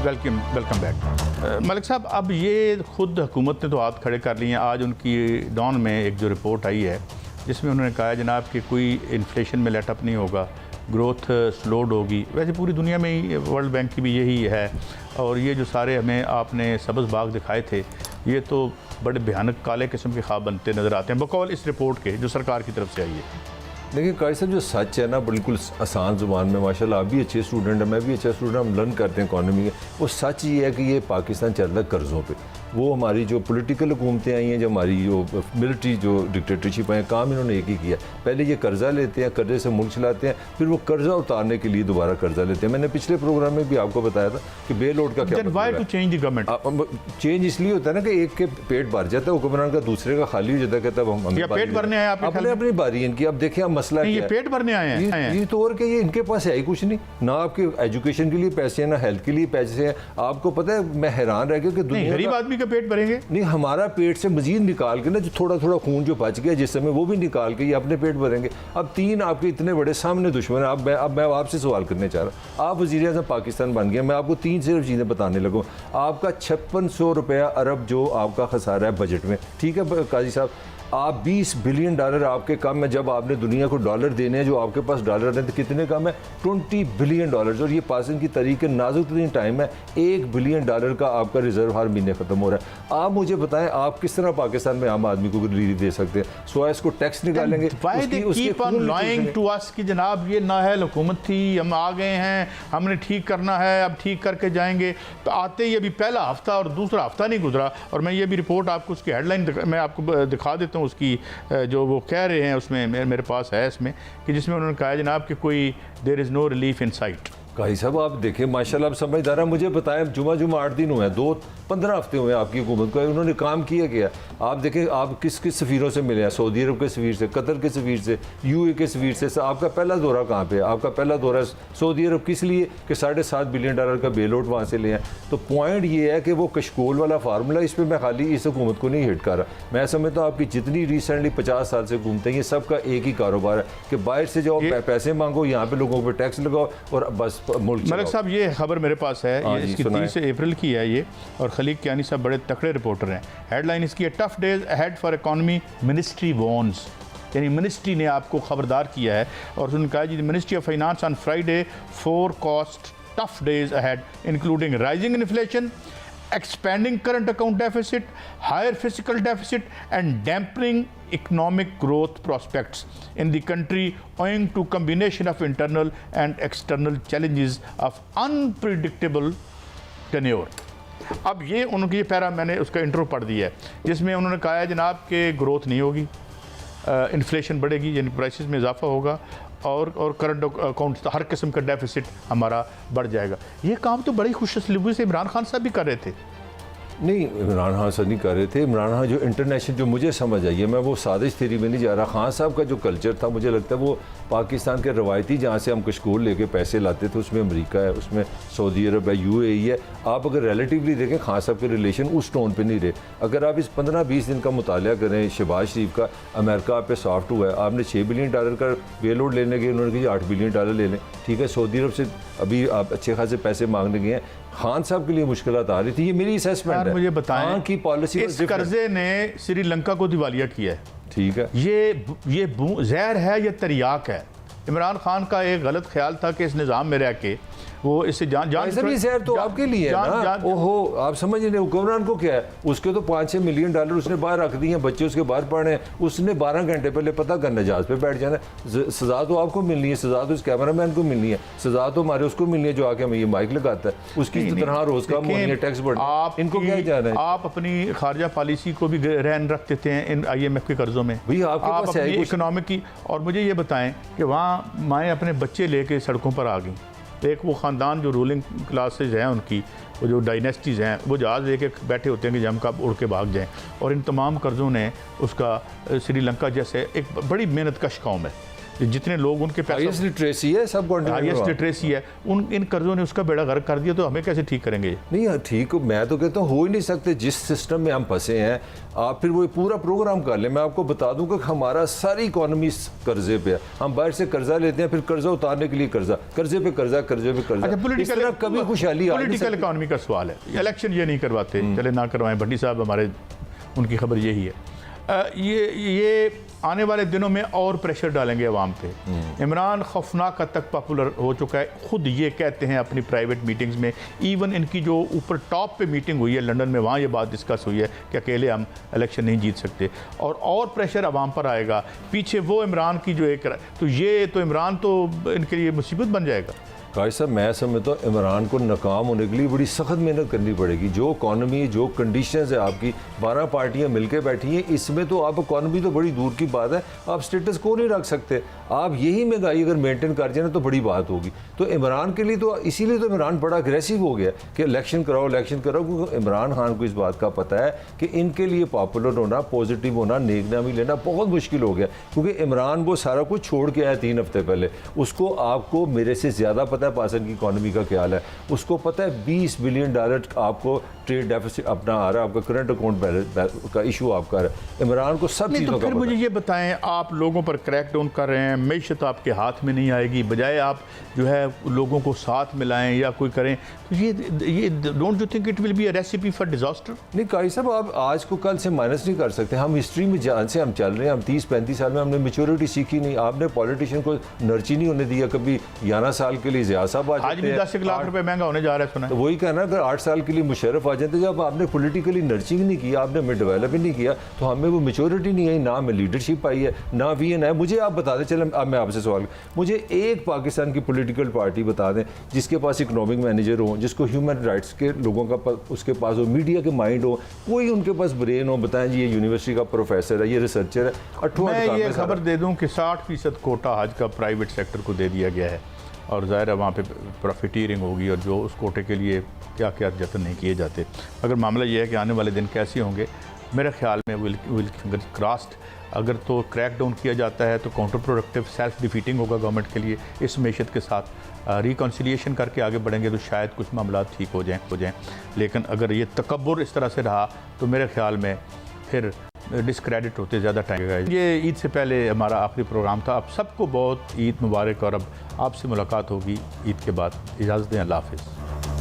Welcome back. मलिक साहब, अब ये खुद हुकूमत ने तो हाथ खड़े कर लिए हैं। आज उनकी डॉन में एक जो रिपोर्ट आई है जिसमें उन्होंने कहा है जनाब कि कोई इन्फ्लेशन में लेटअप नहीं होगा, ग्रोथ स्लोड होगी। वैसे पूरी दुनिया में ही वर्ल्ड बैंक की भी यही है, और ये जो सारे हमें आपने सब्ज़ बाग दिखाए थे ये तो बड़े भयानक काले किस्म के ख्वाब बनते नज़र आते हैं बकौल इस रिपोर्ट के जो सरकार की तरफ से आई है। देखिए काजी साहब, जो सच है ना बिल्कुल आसान ज़ुबान में, माशाल्लाह आप भी अच्छे स्टूडेंट हैं, मैं भी अच्छा स्टूडेंट, हम लर्न करते हैं इकॉनमी के, वो सच ये है कि ये पाकिस्तान चल रहा है कर्ज़ों पे। वो हमारी जो पॉलिटिकल हुकूमतें आई हैं, जो हमारी जो मिलिट्री जो डिक्टेटरशिप है, काम इन्होंने एक ही किया, पहले ये कर्ज़ा लेते हैं, कर्ज़े से मुल्क चलाते हैं, फिर वो कर्ज़ा उतारने के लिए दोबारा कर्ज़ा लेते हैं। मैंने पिछले प्रोग्राम में भी आपको बताया था कि बेल आउट का क्या मतलब है। चेंज इसलिए होता है ना कि एक के पेट भर जाता है हुक्मरान का, दूसरे का खाली हो जाता है, कहता है पेट भरने आए अपने अपनी बारी इनकी। अब देखिए मसला ये पेट भरने आए हैं, ये तो और कि ये इनके पास है ही कुछ नहीं, ना आपके एजुकेशन के लिए पैसे हैं, ना हेल्थ के लिए पैसे हैं। आपको पता है मैं हैरान रह गया कि दुनिया गरीब आदमी का पेट भरेंगे नहीं, हमारा पेट से मजीद निकाल के ना जो थोड़ा थोड़ा खून जो बच गया जिस समय, वो भी निकाल के ये अपने पेट भरेंगे। अब तीन आपके इतने बड़े सामने दुश्मन है। अब मैं आपसे सवाल करने चाह रहा हूँ, आप वज़ीर आज़म पाकिस्तान बन गए, मैं आपको तीन सिर्फ चीज़ें बताने लगूँ। आपका 5600 रुपया अरब जो आपका खसारा है बजट में, ठीक है काजी साहब, आप 20 बिलियन डॉलर आपके कम है। जब आपने दुनिया को डॉलर देने हैं, जो आपके पास डॉलर हैं तो कितने कम है? 20 बिलियन डॉलर। और ये पाकिस्तान की तारीख के नाजुक तरीन टाइम है, 1 बिलियन डॉलर का आपका रिजर्व हर महीने खत्म हो रहा है। आप मुझे बताएं आप किस तरह पाकिस्तान में आम आदमी को रिलीफ दे सकते हैं? सो इसको टैक्स निकालेंगे कि जनाब ये नाअहल हुकूमत थी, हम आ गए हैं, हमने ठीक करना है, अब ठीक करके जाएंगे। तो आते ही अभी पहला हफ्ता और दूसरा हफ्ता नहीं गुजरा, और मैं ये भी रिपोर्ट आपको उसकी हेडलाइन मैं आपको दिखा देता हूँ, उसकी जो वो कह रहे हैं उसमें मेरे पास है इसमें, कि जिसमें उन्होंने कहा जनाब कि कोई there is no relief in sight. Qazi साहब आप देखें माशाल्लाह आप समझदार हैं, मुझे बताएं जुमा 8 दिन हुए हैं, 15 हफ्ते हुए आपकी हुकूमत को, उन्होंने काम किया क्या? आप देखें आप किस किस सफ़ीरों से मिले हैं, सऊदी अरब के सफ़ीर से, कतर के सफ़ीर से, UAE के सफ़ीर से। आपका पहला दौरा कहाँ पे है? आपका पहला दौरा सऊदी अरब किस लिए कि $7.5 बिलियन का बेल आउट वहाँ से ले आए। तो पॉइंट ये है कि वो कशकोल वाला फार्मूला, इस पर मैं खाली इस हुकूमत को नहीं हिट कर रहा। मैं समझता हूँ आपकी जितनी रिसेंटली 50 साल से घूमते हैं, ये सबका एक ही कारोबार है कि बाहर से जाओ, पैसे मांगो, यहाँ पे लोगों पर टैक्स लगाओ और बस मुल्क मलिक साहब, ये खबर मेरे पास है, ये इसकी 30 अप्रैल की है ये, और खलीक कियानी साहब बड़े तकड़े रिपोर्टर हैं। हेडलाइन इसकी है, tough days ahead for economy, ministry warns. यानी मिनिस्ट्री ने आपको खबरदार किया है। और उन्होंने कहा जी, ministry of finance on Friday forecast tough days ahead including rising inflation, expanding current account deficit, higher fiscal deficit, and dampening economic growth prospects in the country owing to combination of internal and external challenges of unpredictable tenure. अब ये उनकी पैरा मैंने उसका इंट्रो पढ़ दिया है, जिसमें उन्होंने कहा है जनाब के ग्रोथ नहीं होगी, इन्फ्लेशन बढ़ेगी यानी प्राइसेस में इजाफा होगा, और करंट अकाउंट हर किस्म का डेफिसिट हमारा बढ़ जाएगा। ये काम तो बड़ी खुशअस्लूबी से इमरान खान साहब भी कर रहे थे। नहीं, इमरान खान साहब नहीं कर रहे थे। इमरान खान जो इंटरनेशनल, जो मुझे समझ आई है, मैं वो साजिश थ्योरी में नहीं जा रहा। खान साहब का जो कल्चर था, मुझे लगता है वो पाकिस्तान के रवायती, जहाँ से हम कशकोल लेके पैसे लाते थे, उसमें अमेरिका है, उसमें सऊदी अरब है, UAE है। आप अगर रिलेटिवली देखें, खान साहब के रिलेशन उस टोन पे नहीं रहे। अगर आप इस 15-20 दिन का मुताला करें, शहबाज शरीफ का, अमेरिका आप पे सॉफ्ट हुआ है। आपने $6 बिलियन का बेल आउट लेने गए, उन्होंने कहा $8 बिलियन ले लें, ठीक है। सऊदी अरब से अभी आप अच्छे खासे पैसे मांगने गए हैं। खान साहब के लिए मुश्किल आ रही थी, ये मेरी असेसमेंट है। मुझे बताएं की पॉलिसी, इस कर्जे ने श्रीलंका को दिवालिया किया है, ठीक है। ये जहर है या तरियाक है? इमरान खान का एक गलत ख्याल था कि इस निज़ाम में रह के वो इससे जान जहर तो आपके लिए है ना। ओहो, आप समझ नहीं, हुक्मरान को क्या है, उसके तो $5-6 मिलियन उसने बाहर रख दिए हैं, बच्चे उसके बाहर पढ़े हैं, उसने 12 घंटे पहले पता करना जहाज पे बैठ जाना। सजा तो आपको मिलनी है, सजा तो उस कैमरामैन को मिलनी है, सजा तो हमारे उसको मिलनी है जो आके हमें ये माइक लगाता है, उसकी तरह रोज का मोहनी टैक्स बढ़। इनको क्या जाना है? आप अपनी खारजा पॉलिसी को भी रहन रख देते हैं इन IMF के कर्जों में, भाई आपके पास है इकोनॉमिक की। और मुझे ये बताएं कि वहाँ माएँ अपने बच्चे लेके सड़कों पर आ गई। एक वो ख़ानदान जो रूलिंग क्लासेज हैं उनकी, वो जो डायनेस्टीज़ हैं, वो जहाज़ लेके बैठे होते हैं कि हम कब उड़ के भाग जाएं। और इन तमाम कर्ज़ों ने उसका श्रीलंका जैसे एक बड़ी मेहनत कश कौम है, जितने लोग उनके हाईएस्ट लिटरेसी है, सब हाईएस्ट लिटरेसी है, इन कर्जों ने उसका बेड़ा गर्क कर दिया। तो हमें कैसे ठीक करेंगे? नहीं ठीक, मैं तो कहता हूँ हो ही नहीं सकते। जिस सिस्टम में हम फंसे हैं, आप फिर वो पूरा प्रोग्राम कर लें। मैं आपको बता दूं कि हमारा सारी इकोनॉमी कर्जे पे है। हम बाहर से कर्जा लेते हैं, फिर कर्जा उतारने के लिए कर्जा, कर्जे पे कर्जा, कर्जे पे कर्जा। अच्छा, कभी खुशहाली पॉलिटिकल इकोनॉमी का सवाल है। इलेक्शन ये नहीं करवाते, चले ना करवाएं। भट्टी साहब हमारे, उनकी खबर यही है। ये आने वाले दिनों में और प्रेशर डालेंगे अवाम पे। इमरान खौफनाक हद तक पॉपुलर हो चुका है, खुद ये कहते हैं अपनी प्राइवेट मीटिंग्स में। इवन इनकी जो ऊपर टॉप पे मीटिंग हुई है लंदन में, वहाँ ये बात डिस्कस हुई है कि अकेले हम इलेक्शन नहीं जीत सकते, और प्रेशर अवाम पर आएगा। पीछे वो इमरान की जो एक, तो ये तो इमरान तो इनके लिए मुसीबत बन जाएगा। काश साहब, मैं समझता हूँ इमरान को नाकाम होने के लिए बड़ी सख्त मेहनत करनी पड़ेगी। जो इकॉनमी, जो कंडीशंस है आपकी, 12 पार्टियां मिलकर बैठी हैं, इसमें तो आप इकॉनमी तो बड़ी दूर की बात है, आप स्टेटस को नहीं रख सकते। आप यही महंगाई अगर मेंटेन कर जाए तो बड़ी बात होगी। तो इमरान के लिए तो इसीलिए तो इमरान बड़ा अग्रेसिव हो गया कि इलेक्शन कराओ, क्योंकि इमरान खान को इस बात का पता है कि इनके लिए पॉपुलर होना, पॉजिटिव होना, नेकनामी लेना बहुत मुश्किल हो गया। क्योंकि इमरान वो सारा कुछ छोड़ के आया 3 हफ्ते पहले। उसको, आपको मेरे से ज़्यादा पता है पाकिस्तान की इकोनॉमी का क्या हाल है। उसको पता है $20 बिलियन आपको ट्रेड डेफिसिट अपना आ रहा है, आपका करंट अकाउंट बैलेंस का इशू आपका है। इमरान को सब चीज़ों का फिर मुझे ये बताएं, आप लोगों पर क्रैक डाउन कर रहे हैं, मैशत आपके हाथ में नहीं आएगी, बजाय आप जो है लोगों को साथ मिलाएं या कोई करें, तो ये don't you think it will be a recipe for disaster? नहीं काई साहब, आप आज को कल से माइनस नहीं कर सकते। हम हिस्ट्री में जान से हम चल रहे हैं, हम 30-35 साल में हमने मेच्योरिटी सीखी नहीं। आपने पॉलिटिशियन को नर्ची नहीं होने दिया कभी। 11 साल के लिए ज़िया साहब आज भी 10 लाख रुपए महंगा होने जा रहा है, सुना। तो वही कहना, अगर 8 साल के लिए मुशर्रफ आ जाते, जब आपने पॉलिटिकली नर्चिंग नहीं किया, आपने हमें डेवलप नहीं किया, तो हमें वो मेच्योरिटी नहीं आई, ना हमें लीडरशिप आई है, ना VN है। मुझे आप बता दें, चलें अब मैं आपसे सवाल, मुझे एक पाकिस्तान की पॉलिटिकल पार्टी बता दें जिसके पास इकोनॉमिक मैनेजर हो, जिसको ह्यूमन राइट्स के लोगों का उसके पास हो, मीडिया के माइंड हो, कोई उनके पास ब्रेन हो, बताएं जी ये यूनिवर्सिटी का प्रोफेसर है, ये रिसर्चर है। मैं ये खबर दे दूं कि 60% कोटा हज का प्राइवेट सेक्टर को दे दिया गया है, और ज़ाहिर वहाँ पे प्रॉफिटियरिंग होगी और जो उस कोटे के लिए क्या क्या जतन नहीं किए जाते। अगर मामला ये है कि आने वाले दिन कैसे होंगे, मेरे ख्याल में विल क्रॉस्ड अगर तो क्रैक डाउन किया जाता है तो काउंटर प्रोडक्टिव सेल्फ डिफीटिंग होगा गवर्नमेंट के लिए। इस मैशत के साथ रिकन्सिलिएशन करके आगे बढ़ेंगे तो शायद कुछ मामला ठीक हो जाएं। लेकिन अगर ये तकब्बुर इस तरह से रहा तो मेरे ख्याल में फिर डिस्क्रेडिट होते ज़्यादा टाइम लगेगा। ये ईद से पहले हमारा आखिरी प्रोग्राम था। अब सबको बहुत ईद मुबारक और अब आपसे मुलाकात होगी ईद के बाद। इजाज़त दें, अल्लाह हाफ़िज़।